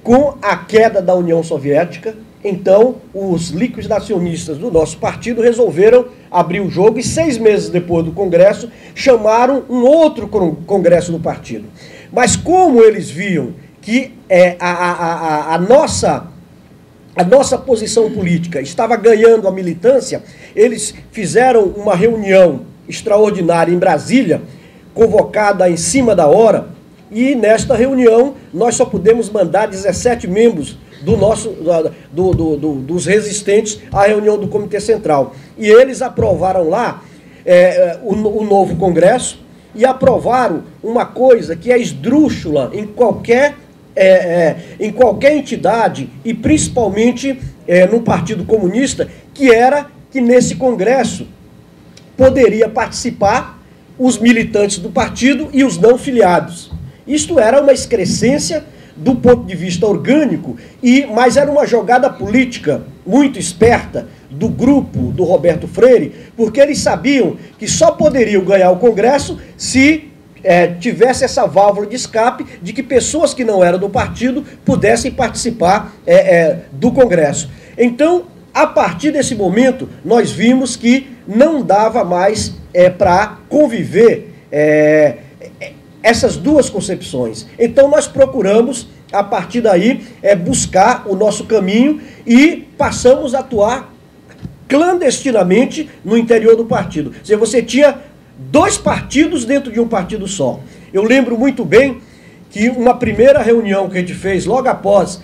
Speaker 3: com a queda da União Soviética, então, os liquidacionistas do nosso partido resolveram abrir o jogo e 6 meses depois do Congresso, chamaram um outro Congresso do partido. Mas como eles viam que a nossa posição política estava ganhando a militância, eles fizeram uma reunião extraordinária em Brasília, convocada em cima da hora, e nesta reunião nós só pudemos mandar 17 membros dos resistentes à reunião do Comitê Central. E eles aprovaram lá o novo Congresso e aprovaram uma coisa que é esdrúxula em qualquer entidade, e principalmente no Partido Comunista, que era que nesse Congresso poderia participar os militantes do partido e os não filiados. Isto era uma excrescência do ponto de vista orgânico, mas era uma jogada política muito esperta do grupo do Roberto Freire, porque eles sabiam que só poderiam ganhar o Congresso se tivesse essa válvula de escape de que pessoas que não eram do partido pudessem participar do Congresso. Então, a partir desse momento, nós vimos que não dava mais para conviver essas duas concepções. Então nós procuramos, a partir daí, buscar o nosso caminho e passamos a atuar clandestinamente no interior do partido. Ou seja, você tinha 2 partidos dentro de um partido só. Eu lembro muito bem que uma primeira reunião que a gente fez, logo após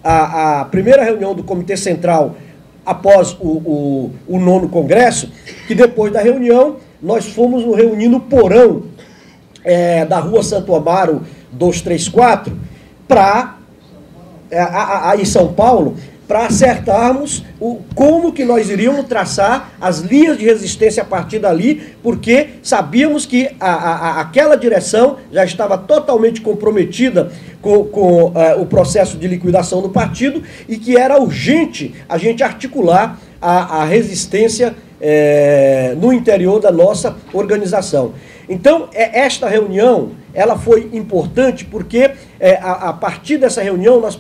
Speaker 3: a primeira reunião do Comitê Central, após o 9º Congresso, que depois da reunião nós fomos nos reunir no porão da Rua Santo Amaro 234, em São Paulo, para acertarmos como que nós iríamos traçar as linhas de resistência a partir dali, porque sabíamos que aquela direção já estava totalmente comprometida com o processo de liquidação do partido e que era urgente a gente articular a resistência no interior da nossa organização. Então, esta reunião, ela foi importante porque a partir dessa reunião nós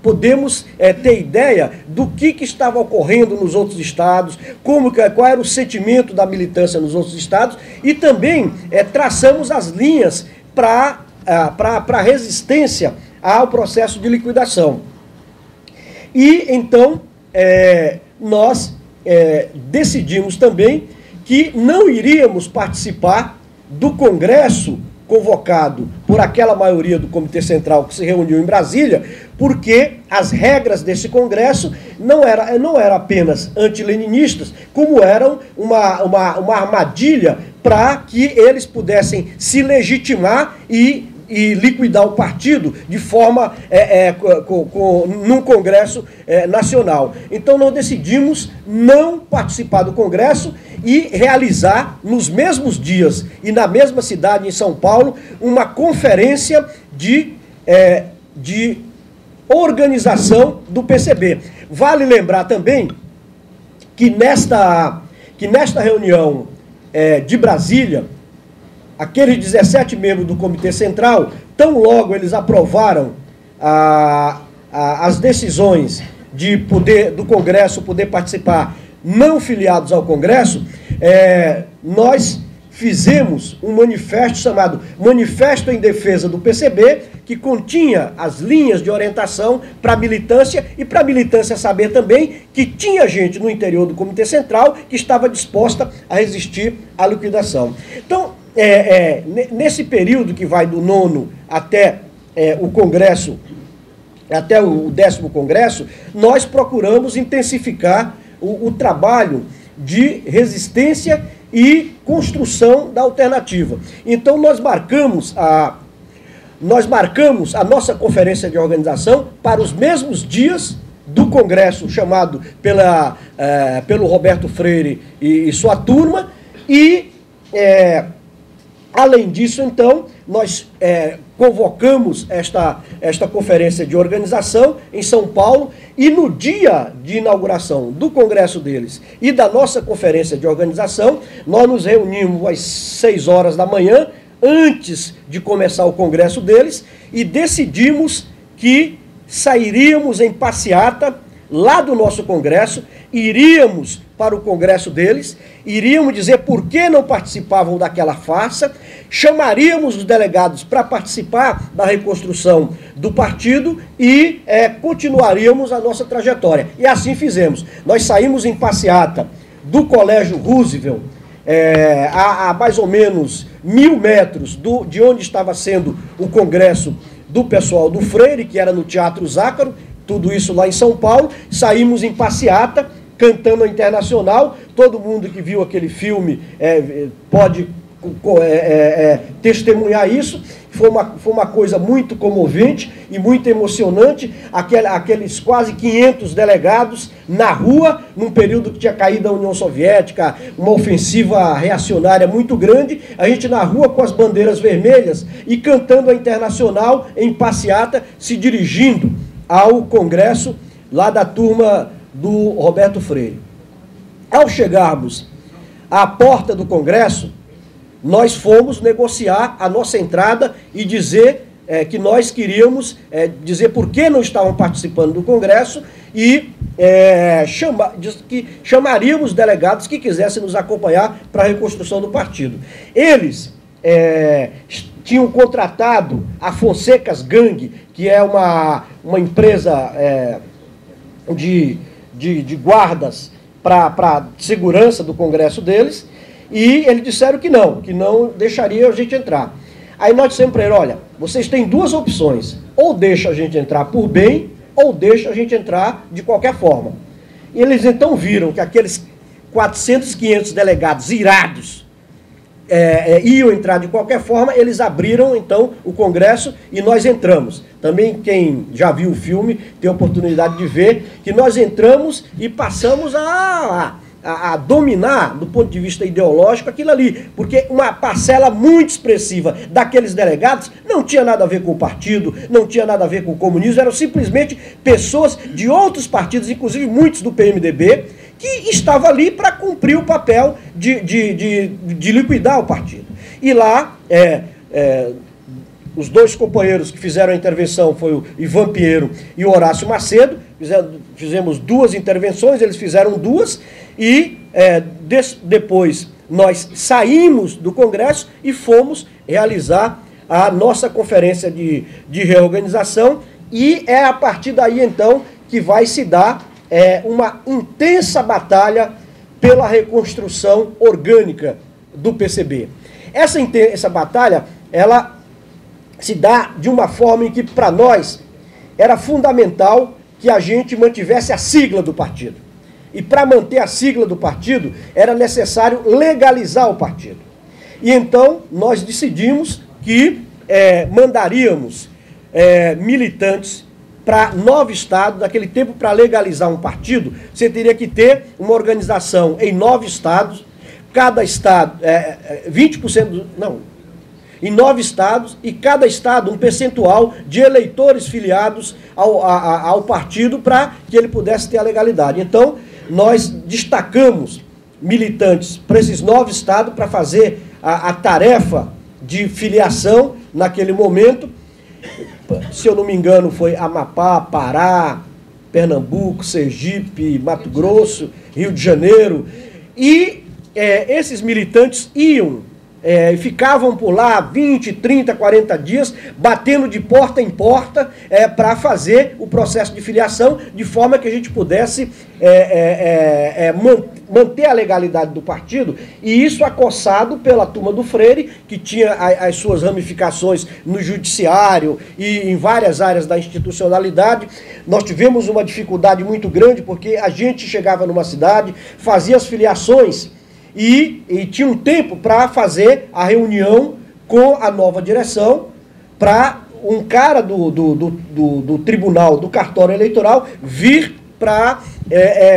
Speaker 3: podemos ter ideia do que estava ocorrendo nos outros estados, qual era o sentimento da militância nos outros estados, e também traçamos as linhas para a resistência ao processo de liquidação. E então nós decidimos também que não iríamos participar do Congresso convocado por aquela maioria do Comitê Central que se reuniu em Brasília, porque as regras desse Congresso não eram apenas antileninistas, como eram uma armadilha para que eles pudessem se legitimar e liquidar o partido de forma num Congresso nacional. Então nós decidimos não participar do Congresso e realizar nos mesmos dias e na mesma cidade, em São Paulo, uma conferência de organização do PCB. Vale lembrar também que nesta reunião de Brasília, aqueles 17 membros do Comitê Central, tão logo eles aprovaram as decisões do Congresso poder participar não filiados ao Congresso, nós fizemos um manifesto chamado Manifesto em Defesa do PCB, que continha as linhas de orientação para a militância e para a militância saber também que tinha gente no interior do Comitê Central que estava disposta a resistir à liquidação. Então, nesse período que vai do 9º até o Congresso, até o 10º Congresso, nós procuramos intensificar o trabalho de resistência e construção da alternativa. Então nós marcamos a nossa conferência de organização para os mesmos dias do Congresso chamado pelo Roberto Freire e sua turma, e além disso, então, nós convocamos esta conferência de organização em São Paulo, e no dia de inauguração do congresso deles e da nossa conferência de organização, nós nos reunimos às 6 horas da manhã, antes de começar o congresso deles, e decidimos que sairíamos em passeata lá do nosso congresso, iríamos para o congresso deles, iríamos dizer por que não participavam daquela farsa, chamaríamos os delegados para participar da reconstrução do partido e continuaríamos a nossa trajetória. E assim fizemos. Nós saímos em passeata do Colégio Roosevelt, a mais ou menos 1.000 metros de onde estava sendo o congresso do pessoal do Freire, que era no Teatro Zácaro, tudo isso lá em São Paulo. Saímos em passeata, cantando a Internacional. Todo mundo que viu aquele filme pode testemunhar isso. Foi uma coisa muito comovente e muito emocionante. Aqueles quase 500 delegados na rua, num período que tinha caído a União Soviética, uma ofensiva reacionária muito grande. A gente na rua com as bandeiras vermelhas e cantando a Internacional em passeata, se dirigindo ao congresso lá da turma do Roberto Freire. Ao chegarmos à porta do congresso, nós fomos negociar a nossa entrada e dizer que nós queríamos dizer por que não estavam participando do congresso e que chamaríamos delegados que quisessem nos acompanhar para a reconstrução do partido. Eles tinham contratado a Fonsecas Gang, que é uma empresa de guardas para segurança do congresso deles, e eles disseram que não deixaria a gente entrar. Aí nós dissemos para ele: olha, vocês têm duas opções, ou deixa a gente entrar por bem, ou deixa a gente entrar de qualquer forma. E eles então viram que aqueles 400, 500 delegados irados iam entrar de qualquer forma. Eles abriram então o congresso e nós entramos. Também quem já viu o filme tem a oportunidade de ver que nós entramos e passamos a dominar, do ponto de vista ideológico, aquilo ali, porque uma parcela muito expressiva daqueles delegados não tinha nada a ver com o partido, não tinha nada a ver com o comunismo, eram simplesmente pessoas de outros partidos, inclusive muitos do PMDB, que estavam ali para cumprir o papel de liquidar o partido. E lá, os dois companheiros que fizeram a intervenção foi o Ivan Pinheiro e o Horácio Macedo. Fizemos duas intervenções, eles fizeram duas, e depois nós saímos do Congresso e fomos realizar a nossa conferência de reorganização, e é a partir daí então que vai se dar uma intensa batalha pela reconstrução orgânica do PCB. Essa batalha, ela se dá de uma forma em que, para nós, era fundamental que a gente mantivesse a sigla do partido. E para manter a sigla do partido, era necessário legalizar o partido. E então, nós decidimos que mandaríamos militantes para 9 estados. Naquele tempo, para legalizar um partido, você teria que ter uma organização em 9 estados, cada estado, 20%, em 9 estados, e cada estado um percentual de eleitores filiados ao partido para que ele pudesse ter a legalidade. Então, nós destacamos militantes para esses 9 estados para fazer a tarefa de filiação naquele momento. Se eu não me engano, foi Amapá, Pará, Pernambuco, Sergipe, Mato Grosso, Rio de Janeiro. E esses militantes iam, ficavam por lá 20, 30, 40 dias, batendo de porta em porta para fazer o processo de filiação, de forma que a gente pudesse manter a legalidade do partido, e isso acossado pela turma do Freire, que tinha as suas ramificações no judiciário e em várias áreas da institucionalidade. Nós tivemos uma dificuldade muito grande, porque a gente chegava numa cidade, fazia as filiações, e tinha um tempo para fazer a reunião com a nova direção, para um cara do tribunal, do cartório eleitoral, vir para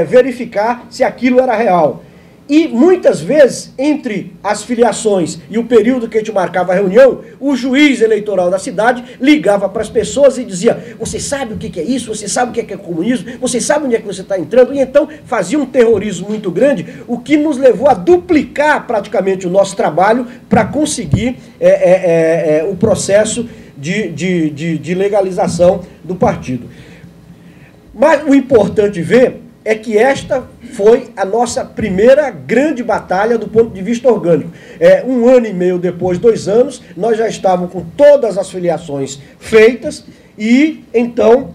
Speaker 3: verificar se aquilo era real. E muitas vezes, entre as filiações e o período que a gente marcava a reunião, o juiz eleitoral da cidade ligava para as pessoas e dizia: você sabe o que é isso? Você sabe o que é comunismo? Você sabe onde é que você está entrando? E então fazia um terrorismo muito grande, o que nos levou a duplicar praticamente o nosso trabalho para conseguir o processo de legalização do partido. Mas o importante ver é que esta foi a nossa primeira grande batalha do ponto de vista orgânico. 1 ano e meio depois, 2 anos, nós já estávamos com todas as filiações feitas e, então,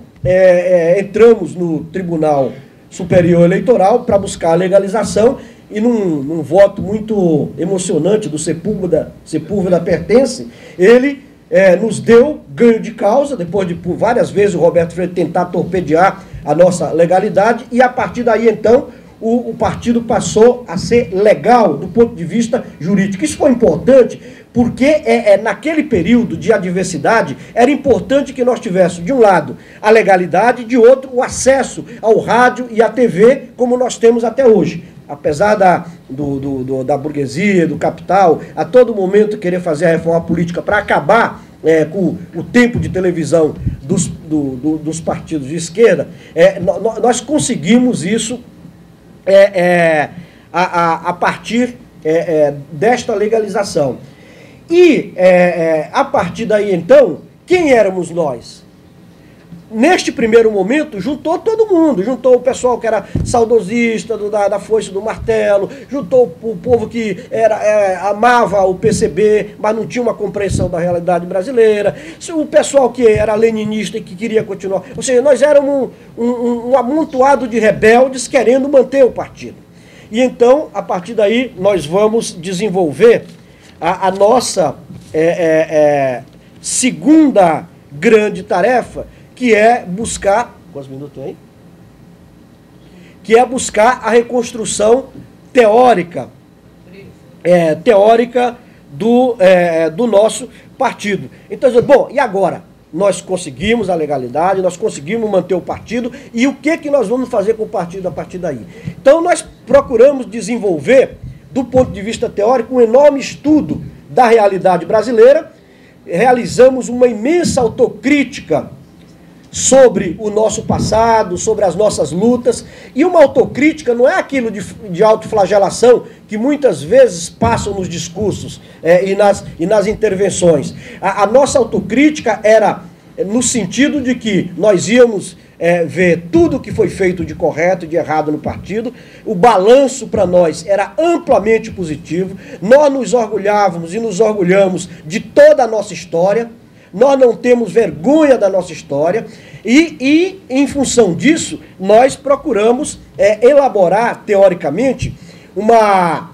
Speaker 3: entramos no Tribunal Superior Eleitoral para buscar a legalização e, num voto muito emocionante do Sepúlveda Pertence, ele nos deu ganho de causa, depois de por várias vezes o Roberto Freire tentar torpedear a nossa legalidade, e a partir daí, então, o partido passou a ser legal do ponto de vista jurídico. Isso foi importante porque naquele período de adversidade da importante que nós tivéssemos, de um lado, a legalidade, de outro, o acesso ao rádio e à TV, como nós temos até hoje. Apesar da burguesia, do capital, a todo momento querer fazer a reforma política para acabar com o tempo de televisão dos partidos de esquerda, nós conseguimos isso a partir desta legalização. E, a partir daí, então, quem éramos nós? Neste primeiro momento, juntou todo mundo, juntou o pessoal que era saudosista da foice do martelo, juntou o povo que amava o PCB, mas não tinha uma compreensão da realidade brasileira, o pessoal que era leninista e que queria continuar. Ou seja, nós éramos um amontoado de rebeldes querendo manter o partido. E então, a partir daí, nós vamos desenvolver a nossa segunda grande tarefa, que é buscar... Quantos minutos aí? Que é buscar a reconstrução teórica, do nosso partido. Então, bom, e agora? Nós conseguimos a legalidade, nós conseguimos manter o partido, e o que nós vamos fazer com o partido a partir daí? Então, nós procuramos desenvolver, do ponto de vista teórico, um enorme estudo da realidade brasileira, realizamos uma imensa autocrítica sobre o nosso passado, sobre as nossas lutas, e uma autocrítica não é aquilo de autoflagelação que muitas vezes passam nos discursos e nas intervenções. A nossa autocrítica era no sentido de que nós íamos ver tudo o que foi feito de correto e de errado no partido, o balanço para nós era amplamente positivo, nós nos orgulhávamos e nos orgulhamos de toda a nossa história, nós não temos vergonha da nossa história e em função disso, nós procuramos elaborar, teoricamente, uma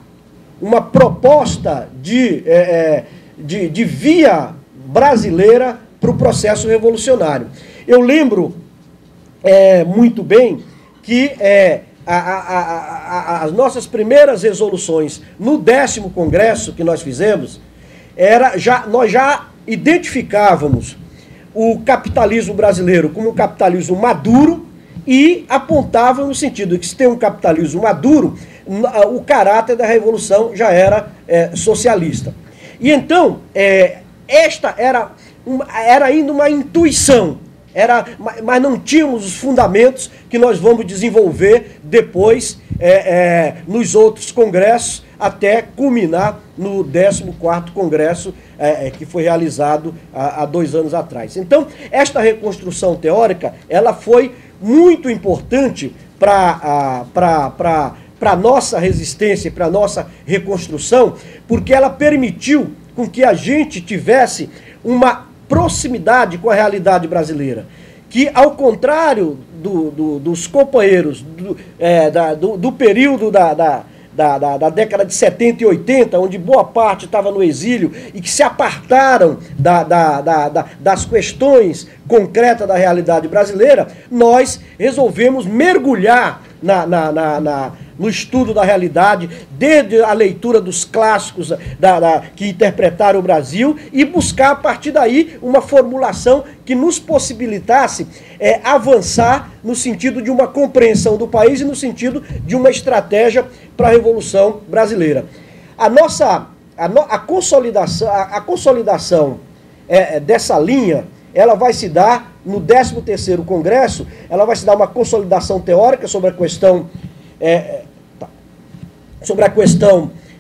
Speaker 3: proposta de de via brasileira para o processo revolucionário. Eu lembro muito bem que as nossas primeiras resoluções no 10º Congresso que nós fizemos, nós já identificávamos o capitalismo brasileiro como um capitalismo maduro e apontávamos no sentido de que, se tem um capitalismo maduro, o caráter da revolução já era socialista. E então, esta era ainda uma intuição, mas não tínhamos os fundamentos que nós vamos desenvolver depois nos outros congressos, até culminar no 14º Congresso, que foi realizado há 2 anos atrás. Então, esta reconstrução teórica, ela foi muito importante para a nossa resistência, para a nossa reconstrução, porque ela permitiu com que a gente tivesse uma proximidade com a realidade brasileira, que, ao contrário dos companheiros do período da década de 70 e 80, onde boa parte estava no exílio e que se apartaram das questões concretas da realidade brasileira, nós resolvemos mergulhar no estudo da realidade, desde a leitura dos clássicos que interpretaram o Brasil, e buscar a partir daí uma formulação que nos possibilitasse avançar no sentido de uma compreensão do país e no sentido de uma estratégia para a Revolução Brasileira. A consolidação dessa linha, ela vai se dar no 13º Congresso, ela vai se dar uma consolidação teórica sobre a questão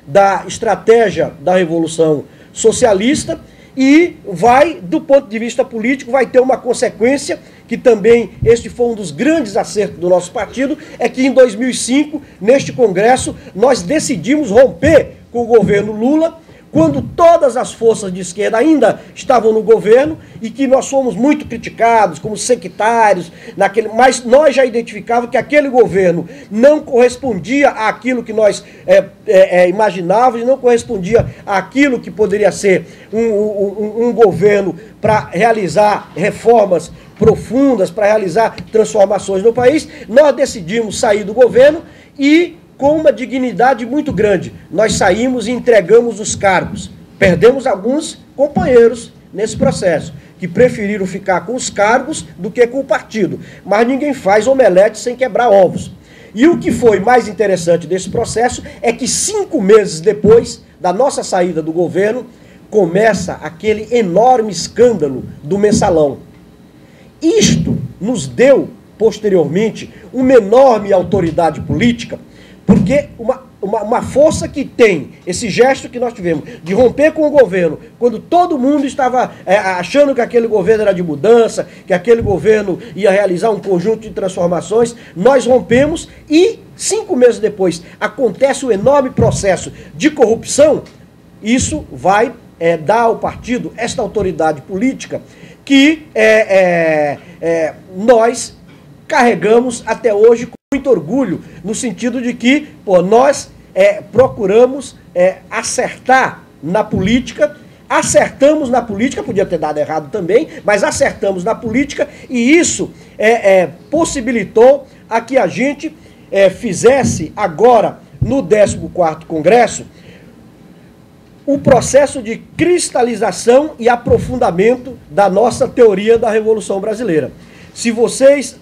Speaker 3: da estratégia da Revolução Socialista, e vai, do ponto de vista político, vai ter uma consequência, que também este foi um dos grandes acertos do nosso partido, é que em 2005, neste Congresso, nós decidimos romper com o governo Lula, quando todas as forças de esquerda ainda estavam no governo, e que nós fomos muito criticados como sectários, mas nós já identificávamos que aquele governo não correspondia àquilo que nós imaginávamos, não correspondia àquilo que poderia ser um governo para realizar reformas profundas, para realizar transformações no país. Nós decidimos sair do governo e, com uma dignidade muito grande, nós saímos e entregamos os cargos. Perdemos alguns companheiros nesse processo, que preferiram ficar com os cargos do que com o partido. Mas ninguém faz omelete sem quebrar ovos. E o que foi mais interessante desse processo é que 5 meses depois da nossa saída do governo, começa aquele enorme escândalo do mensalão. Isto nos deu, posteriormente, uma enorme autoridade política, porque uma força que tem esse gesto que nós tivemos de romper com o governo, quando todo mundo estava achando que aquele governo era de mudança, que aquele governo ia realizar um conjunto de transformações, nós rompemos e 5 meses depois acontece um enorme processo de corrupção. Isso vai dar ao partido esta autoridade política que nós carregamos até hoje com muito orgulho, no sentido de que nós procuramos acertar na política, acertamos na política, podia ter dado errado também, mas acertamos na política, e isso possibilitou a que a gente fizesse agora, no 14º Congresso, o processo de cristalização e aprofundamento da nossa teoria da Revolução Brasileira. Se vocês,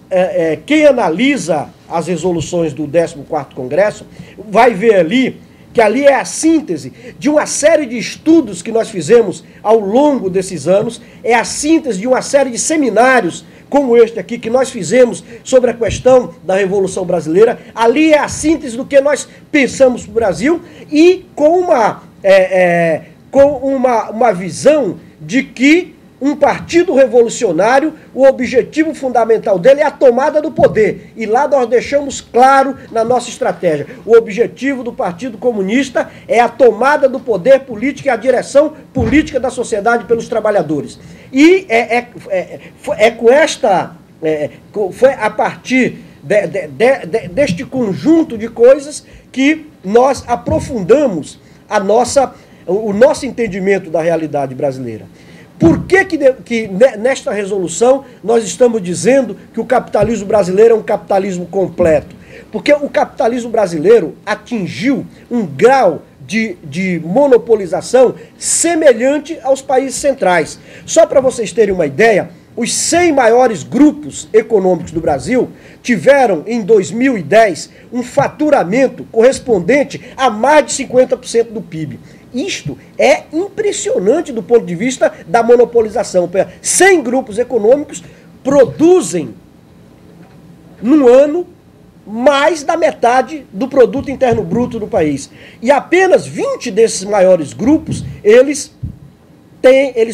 Speaker 3: quem analisa as resoluções do 14º Congresso, vai ver ali que ali é a síntese de uma série de estudos que nós fizemos ao longo desses anos, é a síntese de uma série de seminários como este aqui que nós fizemos sobre a questão da Revolução Brasileira. Ali é a síntese do que nós pensamos para o Brasil, e com uma visão de que um partido revolucionário, o objetivo fundamental dele é a tomada do poder. E lá nós deixamos claro na nossa estratégia. O objetivo do Partido Comunista é a tomada do poder político e a direção política da sociedade pelos trabalhadores. E foi a partir deste conjunto de coisas que nós aprofundamos o nosso entendimento da realidade brasileira. Por que nesta resolução nós estamos dizendo que o capitalismo brasileiro é um capitalismo completo? Porque o capitalismo brasileiro atingiu um grau de monopolização semelhante aos países centrais. Só para vocês terem uma ideia, os 100 maiores grupos econômicos do Brasil tiveram, em 2010, um faturamento correspondente a mais de 50% do PIB. Isto é impressionante do ponto de vista da monopolização. 100 grupos econômicos produzem, num ano, mais da metade do produto interno bruto do país. E apenas 20 desses maiores grupos, eles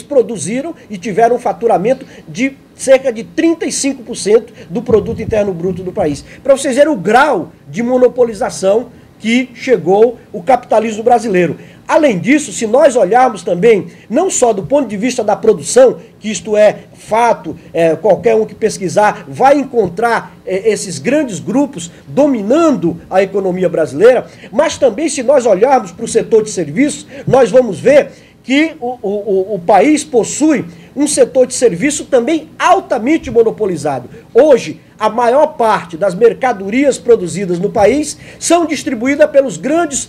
Speaker 3: produziram e tiveram um faturamento de cerca de 35% do produto interno bruto do país. Para vocês verem o grau de monopolização que chegou o capitalismo brasileiro. Além disso, se nós olharmos também, não só do ponto de vista da produção, que isto é fato, qualquer um que pesquisar vai encontrar esses grandes grupos dominando a economia brasileira, mas também se nós olharmos para o setor de serviços, nós vamos ver que o país possui um setor de serviço também altamente monopolizado. Hoje, a maior parte das mercadorias produzidas no país são distribuídas pelos grandes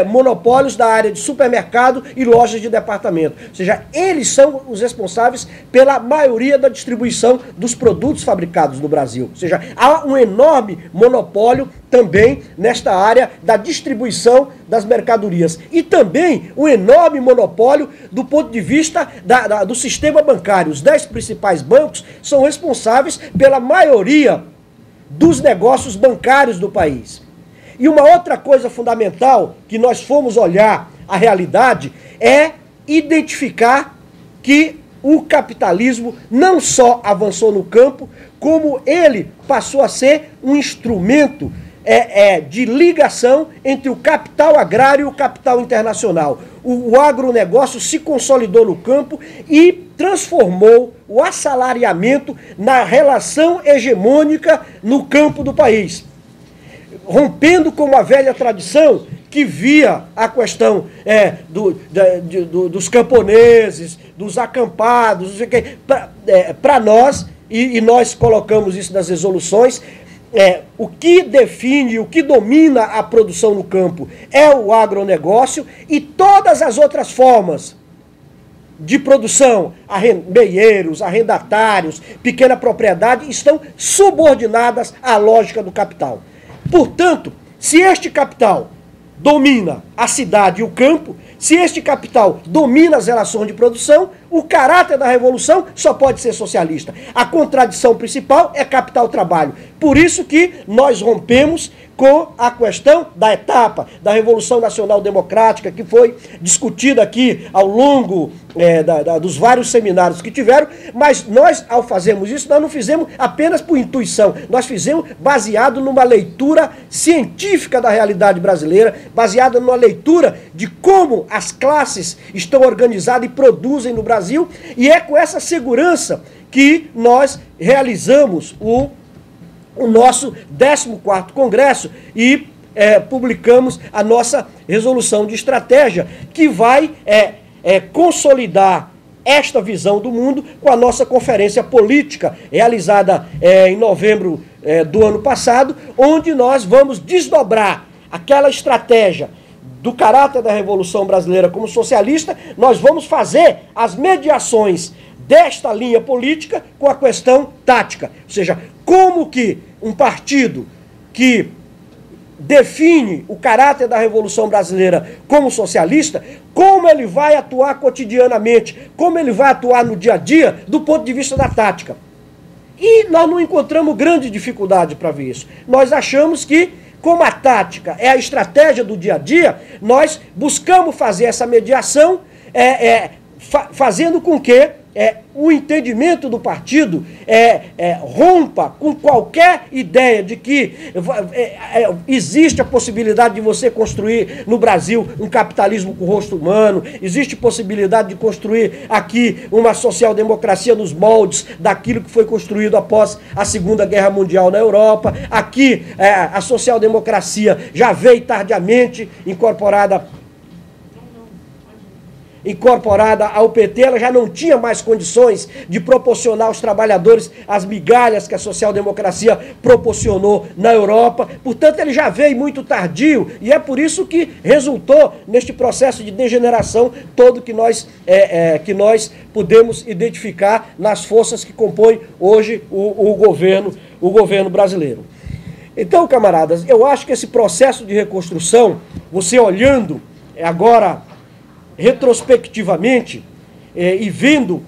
Speaker 3: monopólios da área de supermercado e lojas de departamento. Ou seja, eles são os responsáveis pela maioria da distribuição dos produtos fabricados no Brasil. Ou seja, há um enorme monopólio também nesta área da distribuição das mercadorias. E também um enorme monopólio do ponto de vista do sistema bancário. Os 10 principais bancos são responsáveis pela maioria dos negócios bancários do país. E uma outra coisa fundamental que nós fomos olhar a realidade é identificar que o capitalismo não só avançou no campo, como ele passou a ser um instrumento de ligação entre o capital agrário e o capital internacional. O agronegócio se consolidou no campo e transformou o assalariamento na relação hegemônica no campo do país, rompendo com uma velha tradição que via a questão dos camponeses, dos acampados, para nós, e nós colocamos isso nas resoluções. O que define, o que domina a produção no campo é o agronegócio, e todas as outras formas de produção, meieiros, arrendatários, pequena propriedade, estão subordinadas à lógica do capital. Portanto, se este capital domina a cidade e o campo, se este capital domina as relações de produção, o caráter da revolução só pode ser socialista. A contradição principal é capital-trabalho. Por isso que nós rompemos com a questão da etapa da Revolução Nacional Democrática, que foi discutida aqui ao longo dos vários seminários que tiveram, mas nós, ao fazermos isso, nós não fizemos apenas por intuição, nós fizemos baseado numa leitura científica da realidade brasileira, baseada numa leitura de como as classes estão organizadas e produzem no Brasil, e é com essa segurança que nós realizamos o nosso 14º Congresso e publicamos a nossa resolução de estratégia, que vai consolidar esta visão do mundo com a nossa conferência política, realizada em novembro do ano passado, onde nós vamos desdobrar aquela estratégia do caráter da Revolução Brasileira como socialista. Nós vamos fazer as mediações desta linha política com a questão tática, ou seja, como que um partido que define o caráter da Revolução Brasileira como socialista, como ele vai atuar cotidianamente, como ele vai atuar no dia a dia do ponto de vista da tática. E nós não encontramos grande dificuldade para ver isso. Nós achamos que, como a tática é a estratégia do dia a dia, nós buscamos fazer essa mediação, fazendo com que o entendimento do partido rompa com qualquer ideia de que existe a possibilidade de você construir no Brasil um capitalismo com rosto humano, existe possibilidade de construir aqui uma social-democracia nos moldes daquilo que foi construído após a Segunda Guerra Mundial na Europa. Aqui a social-democracia já veio tardiamente incorporada incorporada ao PT, ela já não tinha mais condições de proporcionar aos trabalhadores as migalhas que a social-democracia proporcionou na Europa. Portanto, ele já veio muito tardio e é por isso que resultou neste processo de degeneração todo que nós podemos identificar nas forças que compõem hoje o governo brasileiro. Então, camaradas, eu acho que esse processo de reconstrução, você olhando agora retrospectivamente e vendo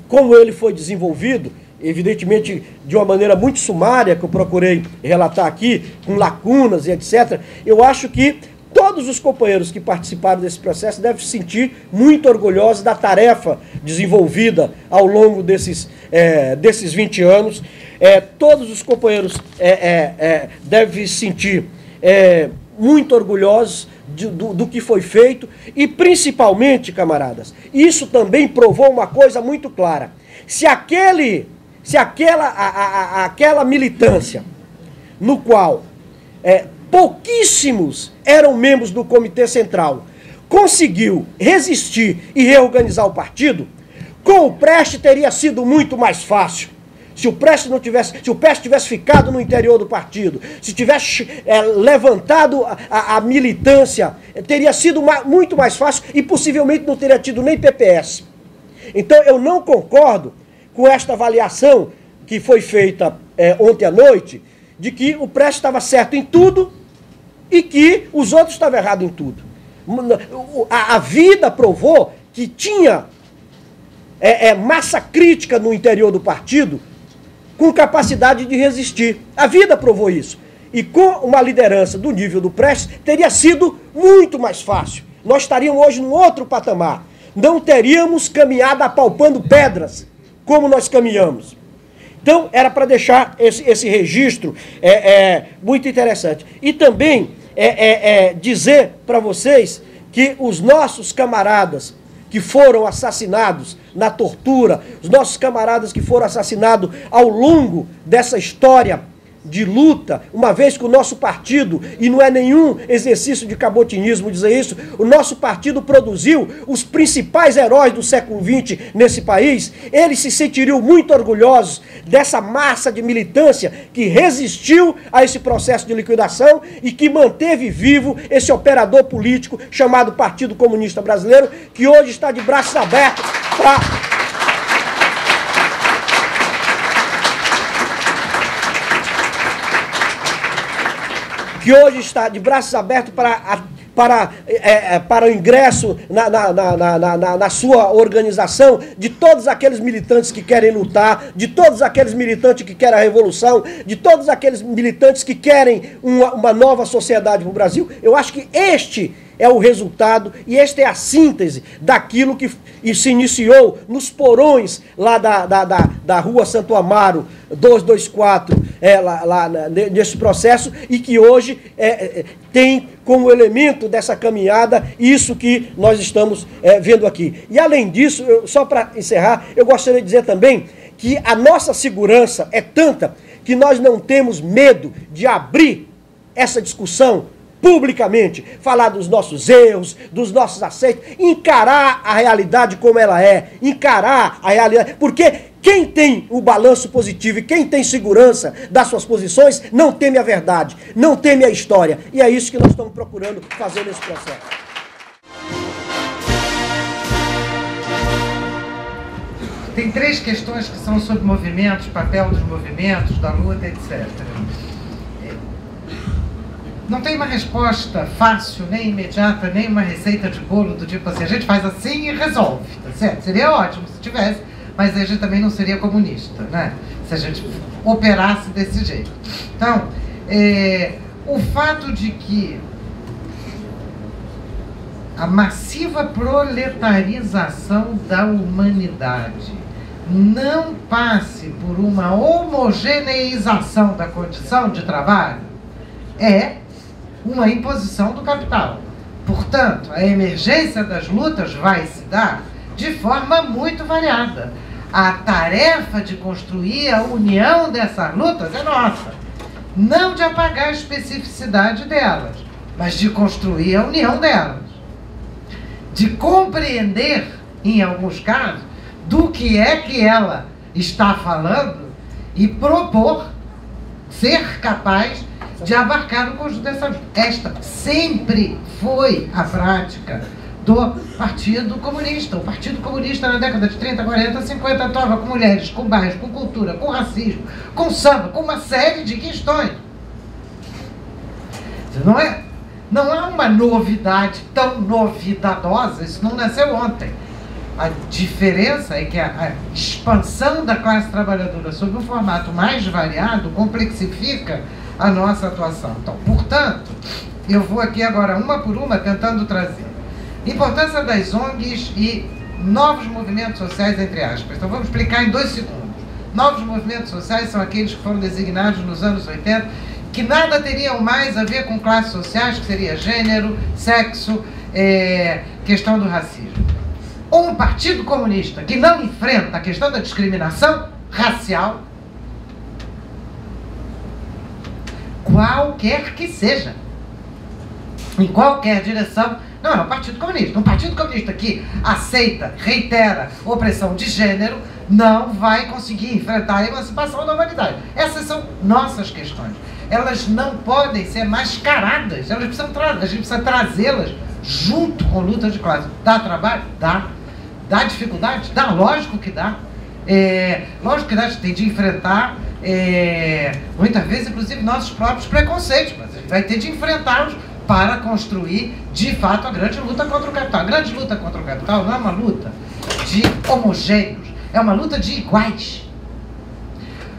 Speaker 3: como ele foi desenvolvido, evidentemente de uma maneira muito sumária, que eu procurei relatar aqui, com lacunas e etc., eu acho que todos os companheiros que participaram desse processo devem se sentir muito orgulhosos da tarefa desenvolvida ao longo desses 20 anos. Todos os companheiros devem se sentir muito orgulhosos do que foi feito e, principalmente, camaradas, isso também provou uma coisa muito clara. Se aquela militância no qual pouquíssimos eram membros do Comitê Central conseguiu resistir e reorganizar o partido, com o Prestes teria sido muito mais fácil. Se o Prestes tivesse ficado no interior do partido, se tivesse levantado a militância, teria sido muito mais fácil e possivelmente não teria tido nem PPS. Então eu não concordo com esta avaliação que foi feita ontem à noite, de que o Prestes estava certo em tudo e que os outros estavam errados em tudo. A vida provou que tinha massa crítica no interior do partido com capacidade de resistir. A vida provou isso. E com uma liderança do nível do Prestes, teria sido muito mais fácil. Nós estaríamos hoje num outro patamar. Não teríamos caminhado apalpando pedras, como nós caminhamos. Então, era para deixar esse registro muito interessante. E também dizer para vocês que os nossos camaradas que foram assassinados na tortura, os nossos camaradas que foram assassinados ao longo dessa história de luta, uma vez que o nosso partido, e não é nenhum exercício de cabotinismo dizer isso, o nosso partido produziu os principais heróis do século XX nesse país, eles se sentiriam muito orgulhosos dessa massa de militância que resistiu a esse processo de liquidação e que manteve vivo esse operador político chamado Partido Comunista Brasileiro, que hoje está de braços abertos para... que hoje está de braços abertos para o ingresso na sua organização de todos aqueles militantes que querem lutar, de todos aqueles militantes que querem a revolução, de todos aqueles militantes que querem uma nova sociedade para o Brasil. Eu acho que este é o resultado e esta é a síntese daquilo que se iniciou nos porões lá da Rua Santo Amaro, 224, nesse processo, e que hoje tem como elemento dessa caminhada isso que nós estamos vendo aqui. E além disso, só para encerrar, eu gostaria de dizer também que a nossa segurança é tanta que nós não temos medo de abrir essa discussão publicamente, falar dos nossos erros, dos nossos aceitos, encarar a realidade como ela é, encarar a realidade, porque quem tem o balanço positivo e quem tem segurança das suas posições, não teme a verdade, não teme a história, e é isso que nós estamos procurando fazer nesse processo.
Speaker 1: Tem 3 questões que são sobre movimentos, papel dos movimentos, da luta, etc. Não tem uma resposta fácil, nem imediata, nem uma receita de bolo do tipo assim, a gente faz assim e resolve, tá certo? Seria ótimo se tivesse, mas a gente também não seria comunista, né? Se a gente operasse desse jeito. Então, o fato de que a massiva proletarização da humanidade não passe por uma homogeneização da condição de trabalho é uma imposição do capital. Portanto, a emergência das lutas vai se dar de forma muito variada. A tarefa de construir a união dessas lutas é nossa. Não de apagar a especificidade delas, mas de construir a união delas. de compreender, em alguns casos, do que é que ela está falando e propor ser capaz de abarcar o conjunto dessa luta. Esta sempre foi a prática do Partido Comunista. O Partido Comunista na década de 30, 40, 50 atuava com mulheres, com bairros, com cultura, com racismo, com samba, com uma série de questões. Não há uma novidade tão novidadosa, isso não nasceu ontem. A diferença é que a expansão da classe trabalhadora sob um formato mais variado complexifica a nossa atuação. Então, portanto, eu vou aqui agora, uma por uma, tentando trazer importância das ONGs e novos movimentos sociais, entre aspas. Então, vamos explicar em 2 segundos. Novos movimentos sociais são aqueles que foram designados nos anos 80, que nada teriam mais a ver com classes sociais, que seria gênero, sexo, questão do racismo. Um partido comunista que não enfrenta a questão da discriminação racial, qualquer que seja, em qualquer direção, não é um partido comunista. Um partido comunista que aceita, reitera opressão de gênero, não vai conseguir enfrentar a emancipação da humanidade. Essas são nossas questões. Elas não podem ser mascaradas, a gente precisa trazê-las junto com luta de classe. Dá trabalho? Dá. Dá dificuldade? Dá, lógico que dá. Lógico que dá, a gente tem de enfrentar, muitas vezes, inclusive, nossos próprios preconceitos, mas a gente vai ter de enfrentá-los para construir, de fato, a grande luta contra o capital. A grande luta contra o capital não é uma luta de homogêneos, é uma luta de iguais.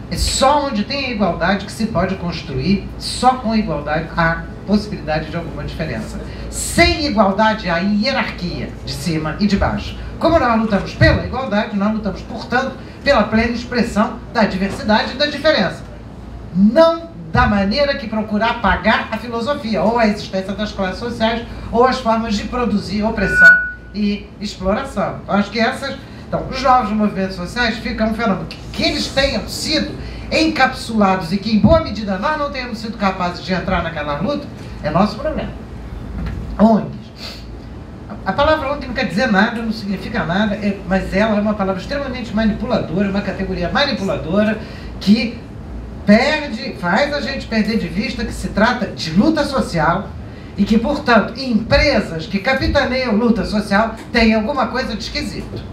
Speaker 1: É só onde tem a igualdade que se pode construir, só com igualdade há possibilidade de alguma diferença. Sem igualdade há hierarquia de cima e de baixo. Como nós lutamos pela igualdade, nós lutamos, portanto, pela plena expressão da diversidade e da diferença. Não da maneira que procura apagar a filosofia, ou a existência das classes sociais, ou as formas de produzir opressão e exploração. Acho que essas... Então, os novos movimentos sociais ficam um fenômeno que eles tenham sido encapsulados e que, em boa medida, nós não tenhamos sido capazes de entrar naquela luta, é nosso problema. ONGs. A palavra ONG não quer dizer nada, não significa nada, mas ela é uma palavra extremamente manipuladora, uma categoria manipuladora que faz a gente perder de vista que se trata de luta social e que, portanto, empresas que capitaneiam luta social têm alguma coisa de esquisito.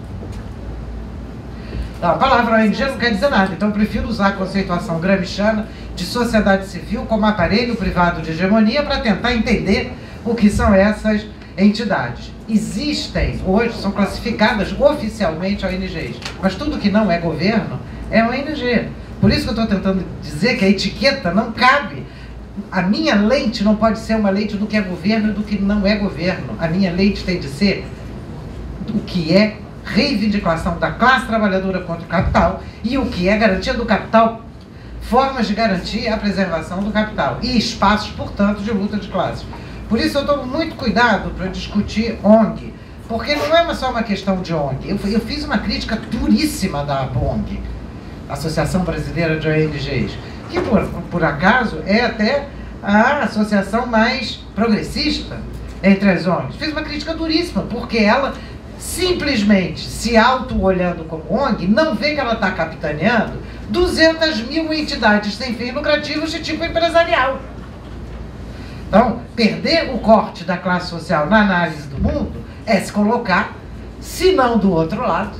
Speaker 1: Então, a palavra ONG não quer dizer nada, então eu prefiro usar a conceituação gramsciana de sociedade civil como aparelho privado de hegemonia para tentar entender o que são essas entidades. Existem, hoje, são classificadas oficialmente ONGs, mas tudo que não é governo é ONG. Por isso que eu estou tentando dizer que a etiqueta não cabe. A minha lente não pode ser uma lente do que é governo e do que não é governo. A minha lente tem de ser do que é reivindicação da classe trabalhadora contra o capital e o que é garantia do capital, formas de garantir a preservação do capital e espaços, portanto, de luta de classes. Por isso eu tomo muito cuidado para discutir ONG, porque não é só uma questão de ONG. Eu fiz uma crítica duríssima da ABONG, Associação Brasileira de ONGs, que por acaso é até a associação mais progressista entre as ONGs. Fiz uma crítica duríssima, porque ela simplesmente, se auto-olhando como ONG, não vê que ela está capitaneando 200 mil entidades sem fins lucrativos de tipo empresarial. Então, perder o corte da classe social na análise do mundo é se colocar, se não do outro lado,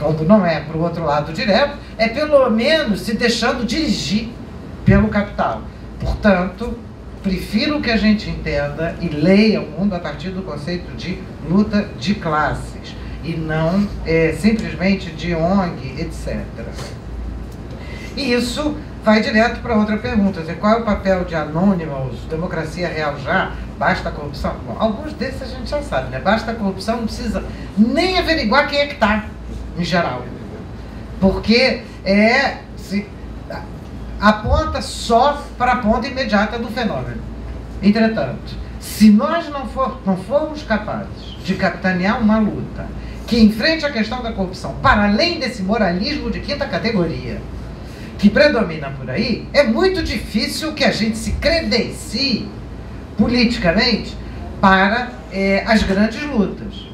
Speaker 1: quando não é para o outro lado direto, é pelo menos se deixando dirigir pelo capital. Portanto, prefiro que a gente entenda e leia o mundo a partir do conceito de luta de classes e não simplesmente de ONG, etc. E isso vai direto para outra pergunta, qual é o papel de Anonymous, Democracia Real Já, basta a corrupção? Bom, alguns desses a gente já sabe, né? Basta a corrupção, não precisa nem averiguar quem é que está, em geral. Porque aponta só para a ponta imediata do fenômeno. Entretanto, se nós não formos capazes de capitanear uma luta que enfrente a questão da corrupção para além desse moralismo de quinta categoria que predomina por aí, é muito difícil que a gente se credencie politicamente para as grandes lutas.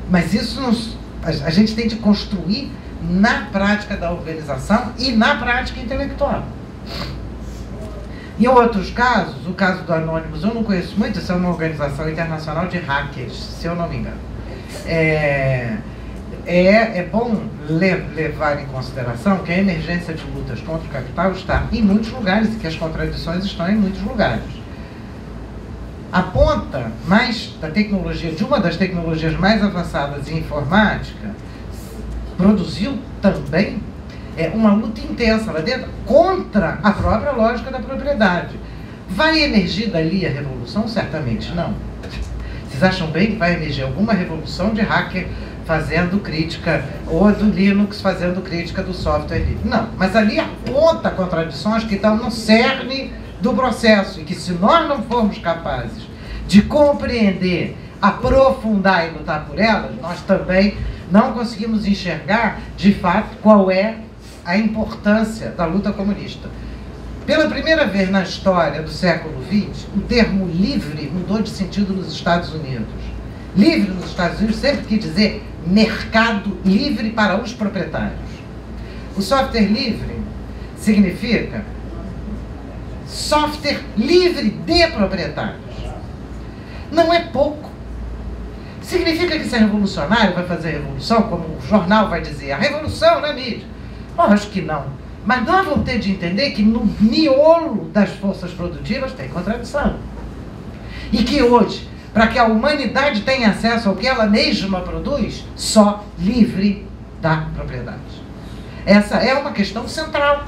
Speaker 1: Mas isso a gente tem de construir na prática da organização e na prática intelectual. Em outros casos, o caso do Anonymous, eu não conheço muito, isso é uma organização internacional de hackers, se eu não me engano. É bom levar em consideração que a emergência de lutas contra o capital está em muitos lugares e que as contradições estão em muitos lugares. A ponta mais da tecnologia, de uma das tecnologias mais avançadas em informática, produziu também uma luta intensa lá dentro contra a própria lógica da propriedade. Vai emergir dali a revolução? Certamente não. Vocês acham bem que vai emergir alguma revolução de hacker fazendo crítica, ou do Linux fazendo crítica do software livre? Não, mas ali aponta contradições que estão no cerne do processo, e que se nós não formos capazes de compreender, aprofundar e lutar por elas, nós também não conseguimos enxergar, de fato, qual é a importância da luta comunista. Pela primeira vez na história do século XX, o termo livre mudou de sentido nos Estados Unidos. Livre nos Estados Unidos sempre quis dizer mercado livre para os proprietários. O software livre significa software livre de proprietários. Não é pouco. Significa que se é revolucionário vai fazer revolução, como o jornal vai dizer, a revolução na mídia? Acho que não. Mas nós vamos ter de entender que no miolo das forças produtivas tem contradição. E que hoje, para que a humanidade tenha acesso ao que ela mesma produz, só livre da propriedade. Essa é uma questão central.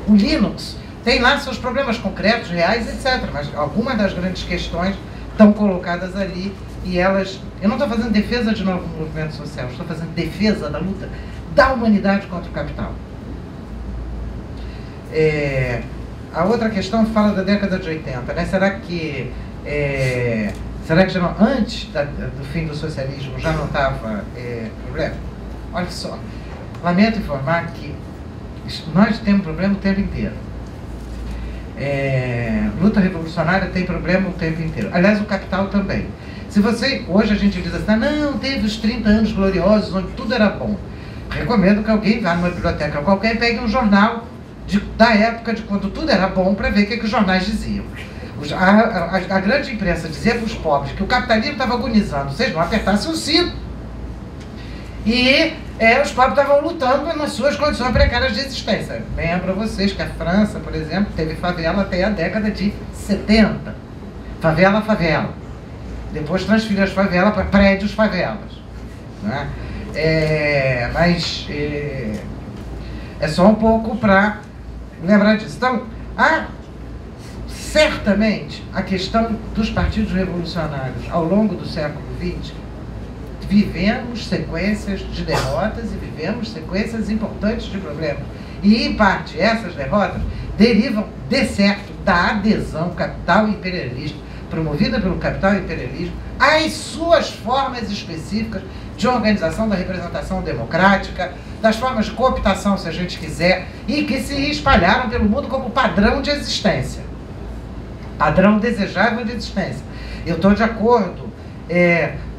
Speaker 1: O Linux tem lá seus problemas concretos, reais, etc. Mas algumas das grandes questões estão colocadas ali e elas... Eu não estou fazendo defesa de novo movimento social, estou fazendo defesa da luta da humanidade contra o capital. A outra questão fala da década de 80, né? Será que já não, antes do fim do socialismo já não estava problema? Olha só, lamento informar que nós temos problema o tempo inteiro. Luta revolucionária tem problema o tempo inteiro. Aliás, o capital também. Hoje a gente diz assim, não, teve os 30 anos gloriosos onde tudo era bom. Recomendo que alguém vá numa biblioteca qualquer e pegue um jornal da época de quando tudo era bom para ver o que os jornais diziam. A grande imprensa dizia para os pobres que o capitalismo estava agonizando, vocês não apertassem o cinto. E os pobres estavam lutando nas suas condições precárias de existência. Lembro a vocês que a França, por exemplo, teve favela até a década de 70. Favela. Depois transferiu as favelas para prédios favelas. Né? Mas é só um pouco para lembrar disso. Então, certamente a questão dos partidos revolucionários ao longo do século XX, vivemos sequências de derrotas e vivemos sequências importantes de problemas. E, em parte, essas derrotas derivam, de certo, da adesão capital e imperialista, promovida pelo capital e imperialismo, às suas formas específicas de organização da representação democrática, das formas de cooptação, se a gente quiser, e que se espalharam pelo mundo como padrão de existência. Padrão desejável de existência. Eu estou de acordo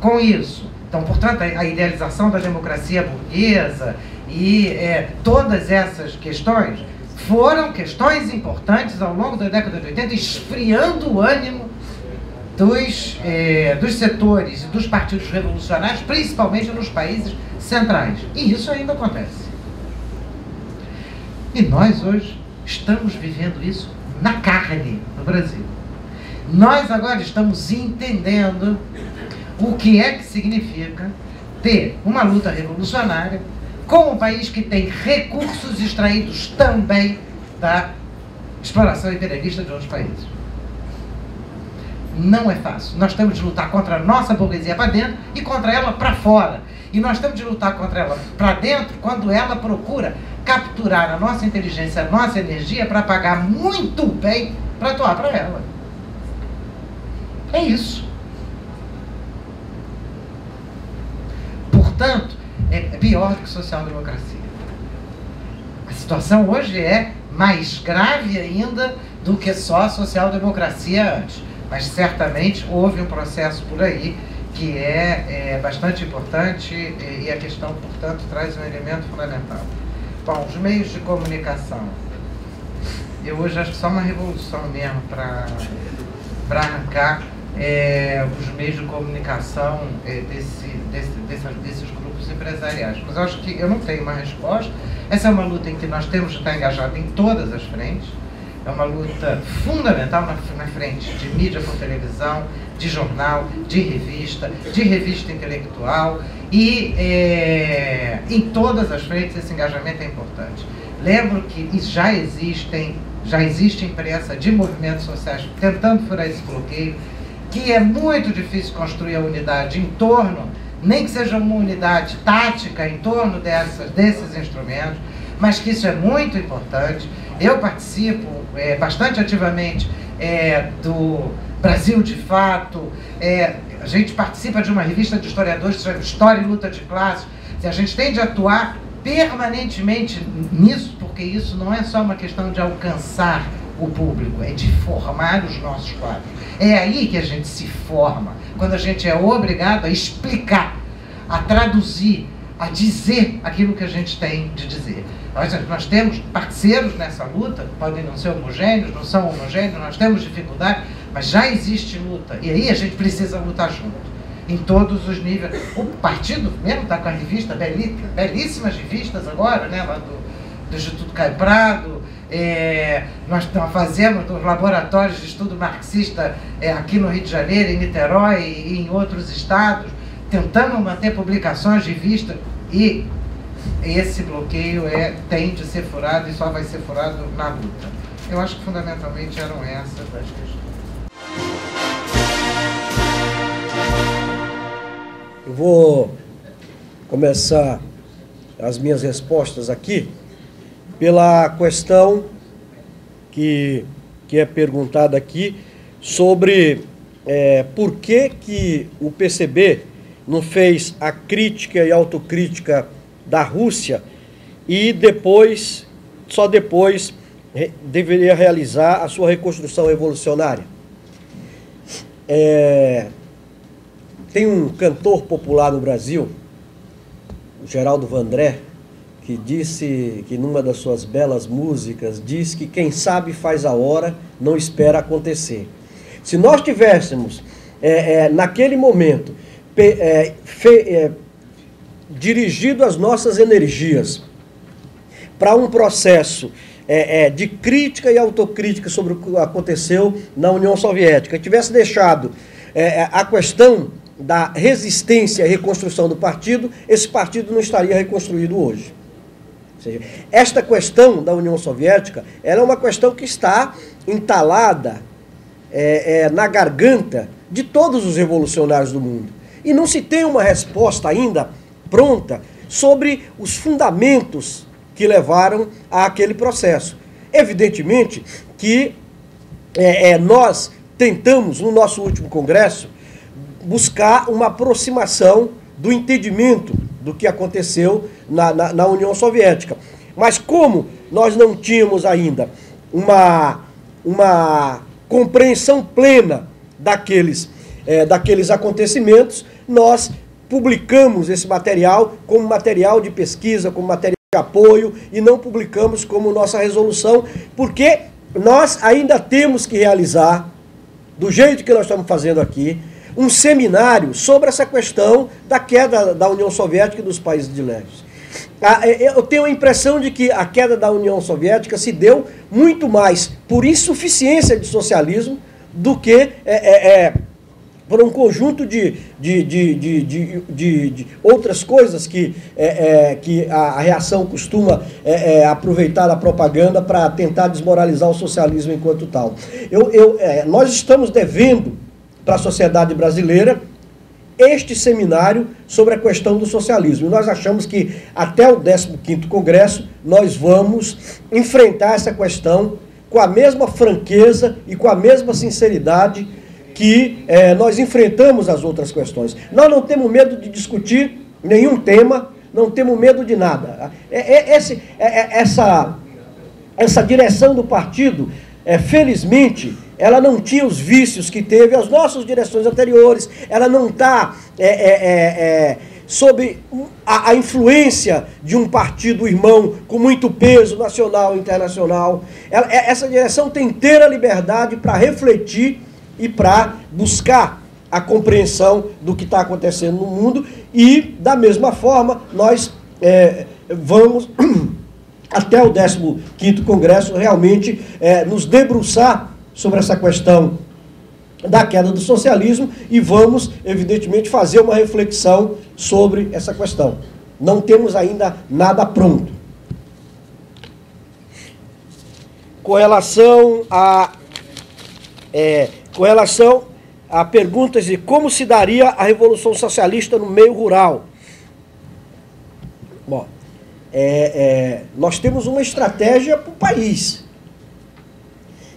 Speaker 1: com isso. Então, portanto, a idealização da democracia burguesa e todas essas questões foram questões importantes ao longo da década de 80, esfriando o ânimo dos setores e dos partidos revolucionários, principalmente nos países centrais. E isso ainda acontece. E nós hoje estamos vivendo isso na carne no Brasil. Nós agora estamos entendendo o que é que significa ter uma luta revolucionária com um país que tem recursos extraídos também da exploração imperialista de outros países. Não é fácil. Nós temos de lutar contra a nossa burguesia para dentro e contra ela para fora. E nós temos de lutar contra ela para dentro quando ela procura capturar a nossa inteligência, a nossa energia para pagar muito bem para atuar para ela. É isso. Portanto, é pior do que social-democracia. A situação hoje é mais grave ainda do que só a social-democracia antes. mas certamente houve um processo por aí que é bastante importante e a questão, portanto, traz um elemento fundamental. Bom, os meios de comunicação. Eu hoje acho que só uma revolução mesmo para arrancar os meios de comunicação desses grupos empresariais. Mas eu acho que eu não tenho uma resposta. Essa é uma luta em que nós temos de estar engajados em todas as frentes. É uma luta fundamental na frente de mídia por televisão, de jornal, de revista intelectual e em todas as frentes esse engajamento é importante. Lembro que já existe imprensa de movimentos sociais tentando furar esse bloqueio, que é muito difícil construir a unidade em torno, nem que seja uma unidade tática em torno desses instrumentos, mas que isso é muito importante. Eu participo bastante ativamente do Brasil de Fato, a gente participa de uma revista de historiadores que chama História e Luta de Classes. A gente tem de atuar permanentemente nisso, porque isso não é só uma questão de alcançar o público, é de formar os nossos quadros. É aí que a gente se forma, quando a gente é obrigado a explicar, a traduzir, a dizer aquilo que a gente tem de dizer. Nós temos parceiros nessa luta, podem não ser homogêneos, não são homogêneos, nós temos dificuldade, mas já existe luta, e aí a gente precisa lutar junto, em todos os níveis. O partido mesmo está com a revista, belíssimas revistas agora, né, lá do Instituto Caio Prado, nós fazemos os laboratórios de estudo marxista aqui no Rio de Janeiro, em Niterói e em outros estados, tentando manter publicações de revista, e esse bloqueio tem de ser furado e só vai ser furado na luta. Eu acho que fundamentalmente eram essas as questões.
Speaker 3: Eu vou começar as minhas respostas aqui pela questão que é perguntada aqui sobre por que o PCB não fez a crítica e autocrítica da Rússia e só depois deveria realizar a sua reconstrução revolucionária. Tem um cantor popular no Brasil, o Geraldo Vandré, que disse que numa das suas belas músicas, diz que quem sabe faz a hora, não espera acontecer. Se nós tivéssemos, naquele momento, dirigido as nossas energias para um processo de crítica e autocrítica sobre o que aconteceu na União Soviética, tivesse deixado a questão da resistência e reconstrução do partido, esse partido não estaria reconstruído hoje. Ou seja, esta questão da União Soviética, ela é uma questão que está entalada na garganta de todos os revolucionários do mundo. E não se tem uma resposta ainda pronta sobre os fundamentos que levaram àquele processo. Evidentemente que nós tentamos, no nosso último congresso, buscar uma aproximação do entendimento do que aconteceu na União Soviética. Mas como nós não tínhamos ainda uma compreensão plena daqueles acontecimentos, nós publicamos esse material como material de pesquisa, como material de apoio, e não publicamos como nossa resolução, porque nós ainda temos que realizar, do jeito que nós estamos fazendo aqui, um seminário sobre essa questão da queda da União Soviética e dos países de leste. Eu tenho a impressão de que a queda da União Soviética se deu muito mais por insuficiência de socialismo do que por um conjunto de outras coisas que a reação costuma aproveitar a propaganda para tentar desmoralizar o socialismo enquanto tal. Nós estamos devendo para a sociedade brasileira este seminário sobre a questão do socialismo. E nós achamos que até o 15º Congresso nós vamos enfrentar essa questão com a mesma franqueza e com a mesma sinceridade que nós enfrentamos as outras questões. Nós não temos medo de discutir nenhum tema, não temos medo de nada. Essa direção do partido, felizmente, ela não tinha os vícios que teve as nossas direções anteriores, ela não está sob a influência de um partido irmão com muito peso nacional e internacional. Essa direção tem inteira liberdade para refletir e para buscar a compreensão do que está acontecendo no mundo e, da mesma forma, nós vamos, até o 15º Congresso, realmente nos debruçar sobre essa questão da queda do socialismo e vamos, evidentemente, fazer uma reflexão sobre essa questão. Não temos ainda nada pronto. Com relação a perguntas de como se daria a Revolução Socialista no meio rural. Bom, nós temos uma estratégia para o país.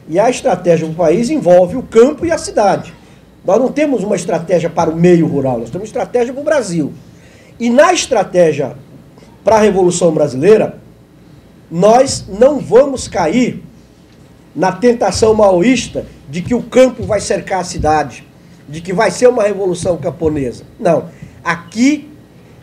Speaker 3: E a estratégia para o país envolve o campo e a cidade. Nós não temos uma estratégia para o meio rural, nós temos uma estratégia para o Brasil. E na estratégia para a Revolução Brasileira, nós não vamos cair na tentação maoísta de que o campo vai cercar a cidade, de que vai ser uma revolução camponesa. Não. Aqui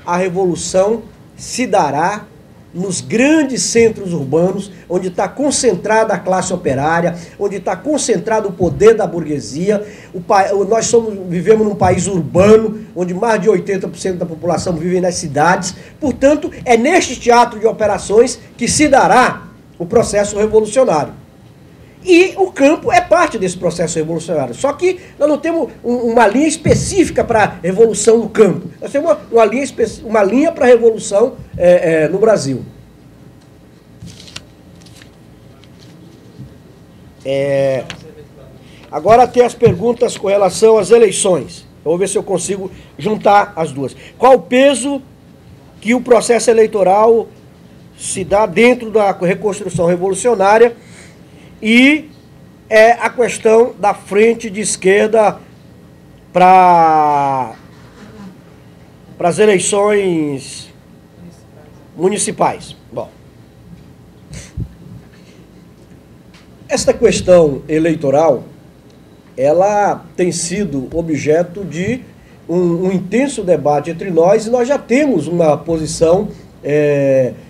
Speaker 3: a revolução se dará nos grandes centros urbanos, onde está concentrada a classe operária, onde está concentrado o poder da burguesia. Nós vivemos num país urbano, onde mais de 80% da população vive nas cidades. Portanto, é neste teatro de operações que se dará o processo revolucionário. E o campo é parte desse processo revolucionário. Só que nós não temos uma linha específica para a revolução no campo. Nós temos uma linha para a revolução no Brasil. Agora tem as perguntas com relação às eleições. Eu vou ver se eu consigo juntar as duas. Qual o peso que o processo eleitoral se dá dentro da reconstrução revolucionária? E a questão da frente de esquerda para as eleições municipais. Bom, esta questão eleitoral, ela tem sido objeto de um intenso debate entre nós e nós já temos uma posição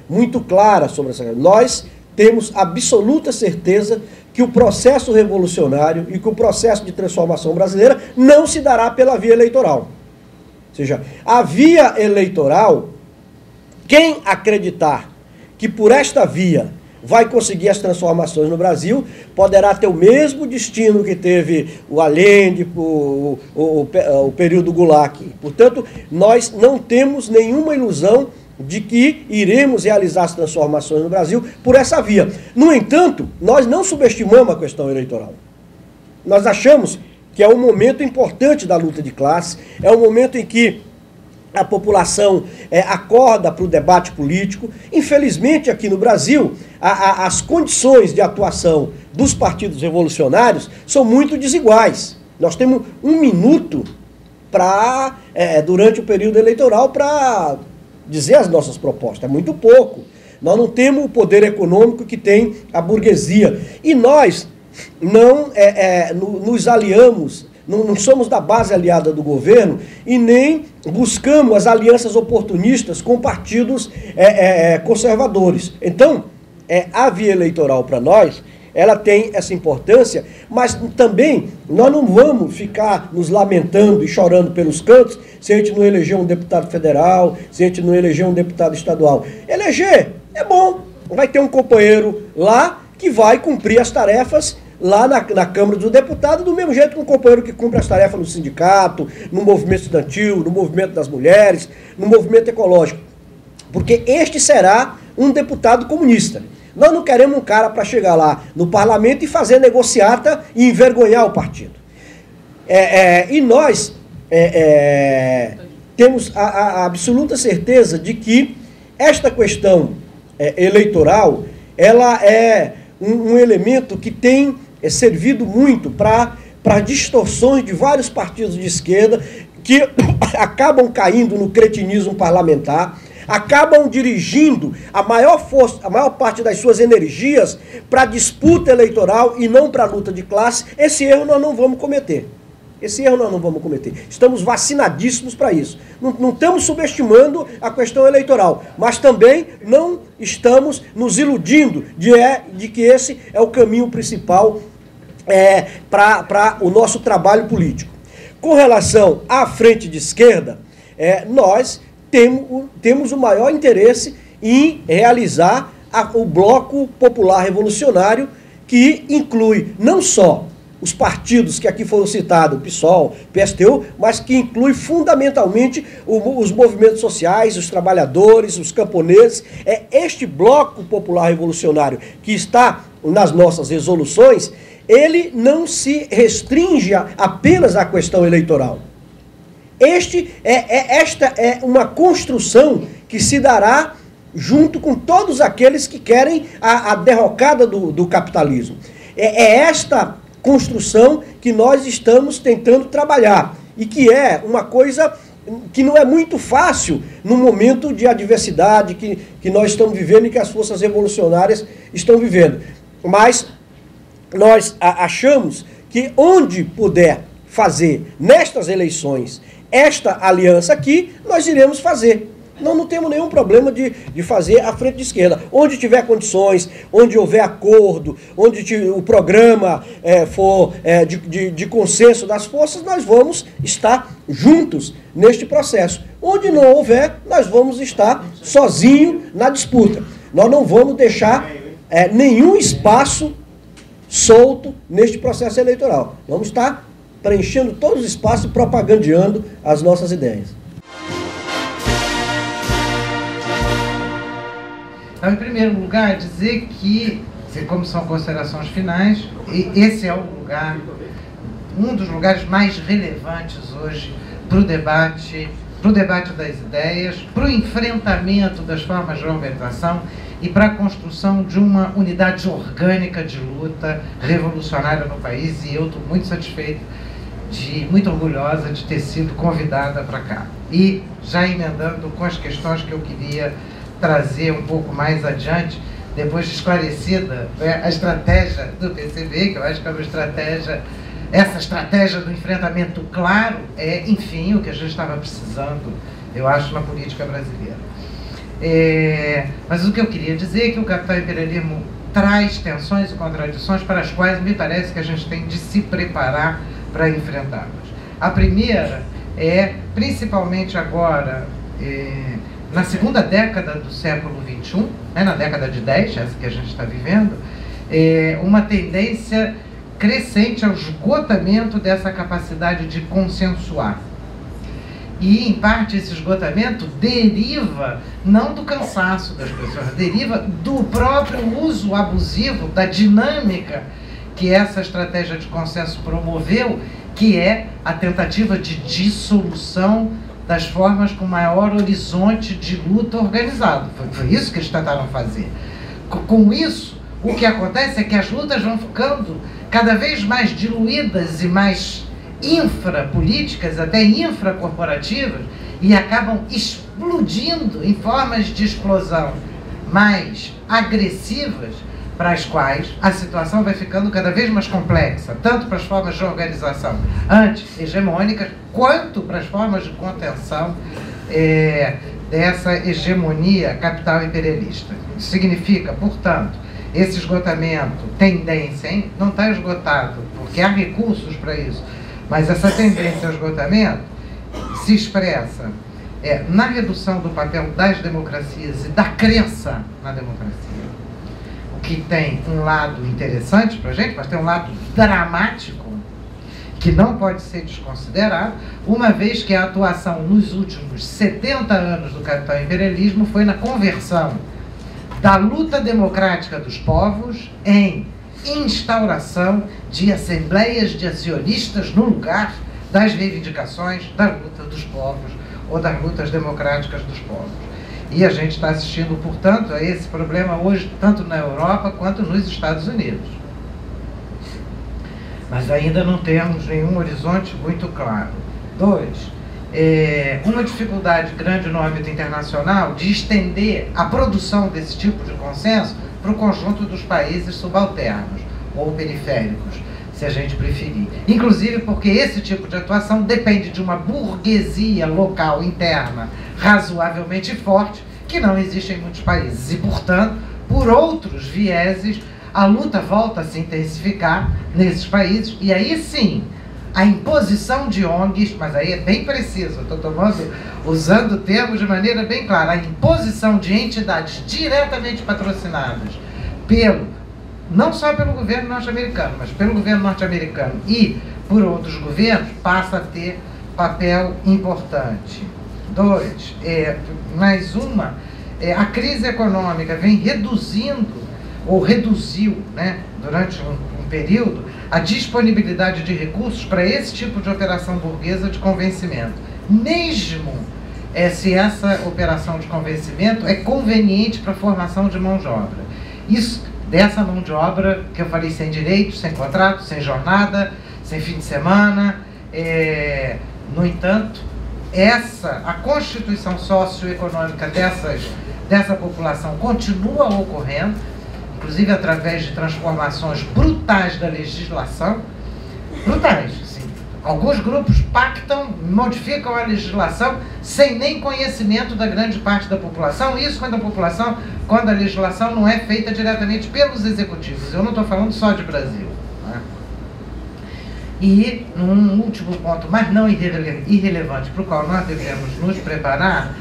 Speaker 3: muito clara sobre essa questão. Nós temos absoluta certeza que o processo revolucionário e que o processo de transformação brasileira não se dará pela via eleitoral. Ou seja, a via eleitoral, quem acreditar que por esta via vai conseguir as transformações no Brasil, poderá ter o mesmo destino que teve o Allende, o período Goulart. Portanto, nós não temos nenhuma ilusão de que iremos realizar as transformações no Brasil por essa via. No entanto, nós não subestimamos a questão eleitoral. Nós achamos que é um momento importante da luta de classes, é um momento em que a população acorda para o debate político. Infelizmente, aqui no Brasil, as condições de atuação dos partidos revolucionários são muito desiguais. Nós temos 1 minuto durante o período eleitoral para dizer as nossas propostas. É muito pouco. Nós não temos o poder econômico que tem a burguesia. E nós não nos aliamos, não somos da base aliada do governo e nem buscamos as alianças oportunistas com partidos conservadores. Então, a via eleitoral para nós, ela tem essa importância, mas também nós não vamos ficar nos lamentando e chorando pelos cantos se a gente não eleger um deputado federal, se a gente não eleger um deputado estadual. Eleger é bom, vai ter um companheiro lá que vai cumprir as tarefas lá na Câmara dos Deputados, do mesmo jeito que um companheiro que cumpre as tarefas no sindicato, no movimento estudantil, no movimento das mulheres, no movimento ecológico. Porque este será um deputado comunista. Nós não queremos um cara para chegar lá no parlamento e fazer negociata e envergonhar o partido. E nós temos a absoluta certeza de que esta questão eleitoral, ela é um elemento que tem servido muito para distorções de vários partidos de esquerda que acabam caindo no cretinismo parlamentar, acabam dirigindo a maior força, a maior parte das suas energias para a disputa eleitoral e não para a luta de classe. Esse erro nós não vamos cometer. Esse erro nós não vamos cometer. Estamos vacinadíssimos para isso. Não estamos subestimando a questão eleitoral, mas também não estamos nos iludindo de que esse é o caminho principal para o nosso trabalho político. Com relação à frente de esquerda, nós temos o maior interesse em realizar o Bloco Popular Revolucionário, que inclui não só os partidos que aqui foram citados, PSOL, PSTU, mas que inclui fundamentalmente os movimentos sociais, os trabalhadores, os camponeses. É este Bloco Popular Revolucionário que está nas nossas resoluções, ele não se restringe apenas à questão eleitoral. Esta é uma construção que se dará junto com todos aqueles que querem a derrocada do capitalismo. É esta construção que nós estamos tentando trabalhar e que é uma coisa que não é muito fácil no momento de adversidade que nós estamos vivendo e que as forças revolucionárias estão vivendo. Mas nós achamos que onde puder fazer nestas eleições esta aliança aqui, nós iremos fazer. Não temos nenhum problema de fazer a frente de esquerda. Onde tiver condições, onde houver acordo, onde o programa for de consenso das forças, nós vamos estar juntos neste processo. Onde não houver, nós vamos estar sozinhos na disputa. Nós não vamos deixar nenhum espaço solto neste processo eleitoral. Vamos estar preenchendo todos os espaços e propagandeando as nossas ideias.
Speaker 1: Então, em primeiro lugar, dizer que, como são considerações finais, esse é um dos lugares mais relevantes hoje para o debate das ideias, para o enfrentamento das formas de organização e para a construção de uma unidade orgânica de luta revolucionária no país, e eu estou muito satisfeito, muito orgulhosa de ter sido convidada para cá. E já emendando com as questões que eu queria trazer um pouco mais adiante, depois de esclarecida a estratégia do PCB, que eu acho que é uma estratégia, essa estratégia do enfrentamento claro enfim, o que a gente estava precisando, eu acho, na política brasileira. Mas o que eu queria dizer é que o capital imperialismo traz tensões e contradições para as quais me parece que a gente tem de se preparar para enfrentá-las. A primeira principalmente agora, na segunda década do século XXI, na década de 10, essa que a gente está vivendo, uma tendência crescente ao esgotamento dessa capacidade de consensuar. E, em parte, esse esgotamento deriva não do cansaço das pessoas, deriva do próprio uso abusivo, da dinâmica que essa estratégia de consenso promoveu, que é a tentativa de dissolução das formas com maior horizonte de luta organizado. Foi isso que eles tentaram fazer. Com isso, o que acontece é que as lutas vão ficando cada vez mais diluídas e mais infrapolíticas, até infracorporativas, e acabam explodindo em formas de explosão mais agressivas, para as quais a situação vai ficando cada vez mais complexa, tanto para as formas de organização anti-hegemônicas, quanto para as formas de contenção dessa hegemonia capital imperialista. Isso significa, portanto, esse esgotamento, tendência, não está esgotado, porque há recursos para isso, mas essa tendência ao esgotamento se expressa na redução do papel das democracias e da crença na democracia, o que tem um lado interessante para a gente, mas tem um lado dramático, que não pode ser desconsiderado, uma vez que a atuação nos últimos 70 anos do capital imperialismo foi na conversão da luta democrática dos povos em instauração de assembleias de acionistas no lugar das reivindicações da luta dos povos ou das lutas democráticas dos povos. E a gente está assistindo, portanto, a esse problema hoje, tanto na Europa quanto nos Estados Unidos. Mas ainda não temos nenhum horizonte muito claro. 2, uma dificuldade grande no âmbito internacional de estender a produção desse tipo de consenso para o conjunto dos países subalternos ou periféricos, se a gente preferir. Inclusive porque esse tipo de atuação depende de uma burguesia local interna razoavelmente forte, que não existe em muitos países. E, portanto, por outros vieses, a luta volta a se intensificar nesses países, e aí sim, a imposição de ONGs, mas aí é bem preciso, eu estou usando o termo de maneira bem clara, a imposição de entidades diretamente patrocinadas não só pelo governo norte-americano, mas pelo governo norte-americano e por outros governos, passa a ter papel importante. A crise econômica vem reduzindo, ou reduziu, né, durante um período, a disponibilidade de recursos para esse tipo de operação burguesa de convencimento. Mesmo se essa operação de convencimento é conveniente para a formação de mão de obra. Dessa mão de obra, que eu falei, sem direito, sem contrato, sem jornada, sem fim de semana. No entanto, a constituição socioeconômica dessa população continua ocorrendo, inclusive através de transformações brutais da legislação, brutais, sim. Alguns grupos pactam, modificam a legislação sem nem conhecimento da grande parte da população, isso quando a legislação não é feita diretamente pelos executivos. Eu não estou falando só de Brasil, né? E um último ponto, mas não irrelevante, para o qual nós devemos nos preparar,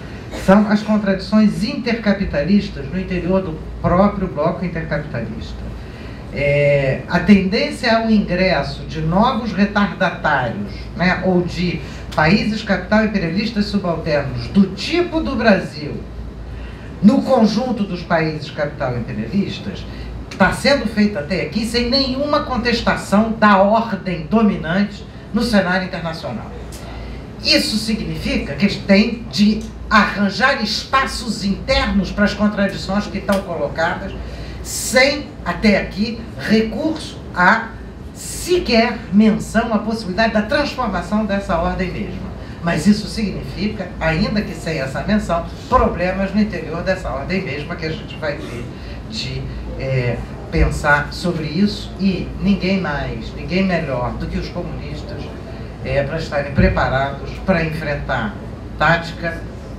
Speaker 1: são as contradições intercapitalistas no interior do próprio bloco intercapitalista. A tendência ao ingresso de novos retardatários, né, ou de países capital imperialistas subalternos do tipo do Brasil no conjunto dos países capital imperialistas está sendo feita até aqui sem nenhuma contestação da ordem dominante no cenário internacional. Isso significa que eles têm de arranjar espaços internos para as contradições que estão colocadas, sem, até aqui, recurso a sequer menção à possibilidade da transformação dessa ordem mesma. Mas isso significa, ainda que sem essa menção, problemas no interior dessa ordem mesma que a gente vai ter de pensar sobre isso, e ninguém mais, ninguém melhor do que os comunistas para estarem preparados para enfrentar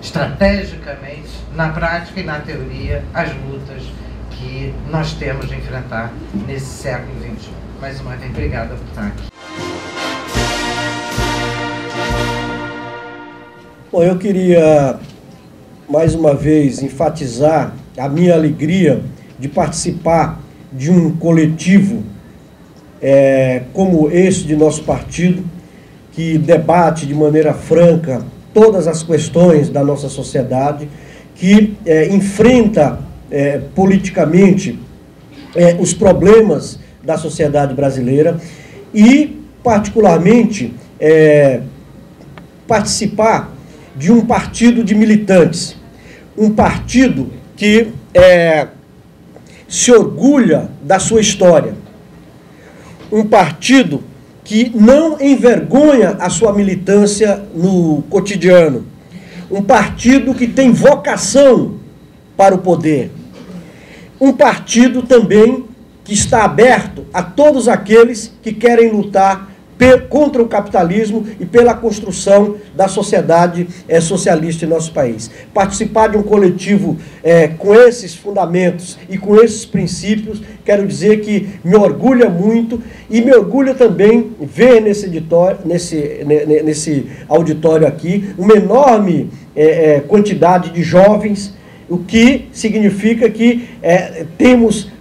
Speaker 1: estrategicamente, na prática e na teoria, as lutas que nós temos de enfrentar nesse século XXI. Mais uma vez, obrigada por estar aqui.
Speaker 3: Bom, eu queria mais uma vez enfatizar a minha alegria de participar de um coletivo como esse de nosso partido, que debate de maneira franca todas as questões da nossa sociedade, que enfrenta politicamente os problemas da sociedade brasileira e, particularmente, participar de um partido de militantes, um partido que se orgulha da sua história, um partido que não envergonha a sua militância no cotidiano, um partido que tem vocação para o poder, um partido também que está aberto a todos aqueles que querem lutar contra o capitalismo e pela construção da sociedade socialista em nosso país. Participar de um coletivo com esses fundamentos e com esses princípios, quero dizer que me orgulha muito, e me orgulha também ver nesse auditório aqui uma enorme quantidade de jovens, o que significa que temos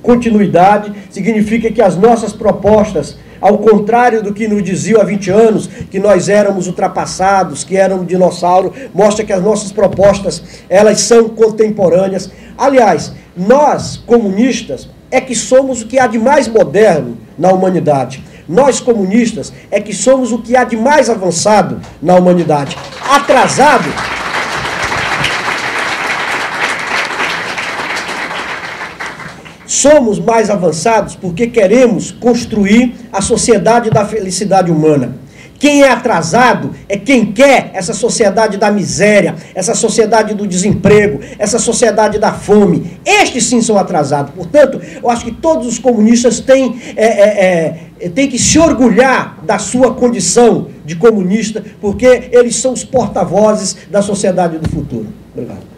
Speaker 3: continuidade, significa que as nossas propostas, ao contrário do que nos diziam há 20 anos, que nós éramos ultrapassados, que éramos dinossauro, mostra que as nossas propostas, elas são contemporâneas. Aliás, nós, comunistas, é que somos o que há de mais moderno na humanidade. Nós, comunistas, é que somos o que há de mais avançado na humanidade. Atrasado... Somos mais avançados porque queremos construir a sociedade da felicidade humana. Quem é atrasado é quem quer essa sociedade da miséria, essa sociedade do desemprego, essa sociedade da fome. Estes sim são atrasados. Portanto, eu acho que todos os comunistas têm que se orgulhar da sua condição de comunista, porque eles são os porta-vozes da sociedade do futuro. Obrigado.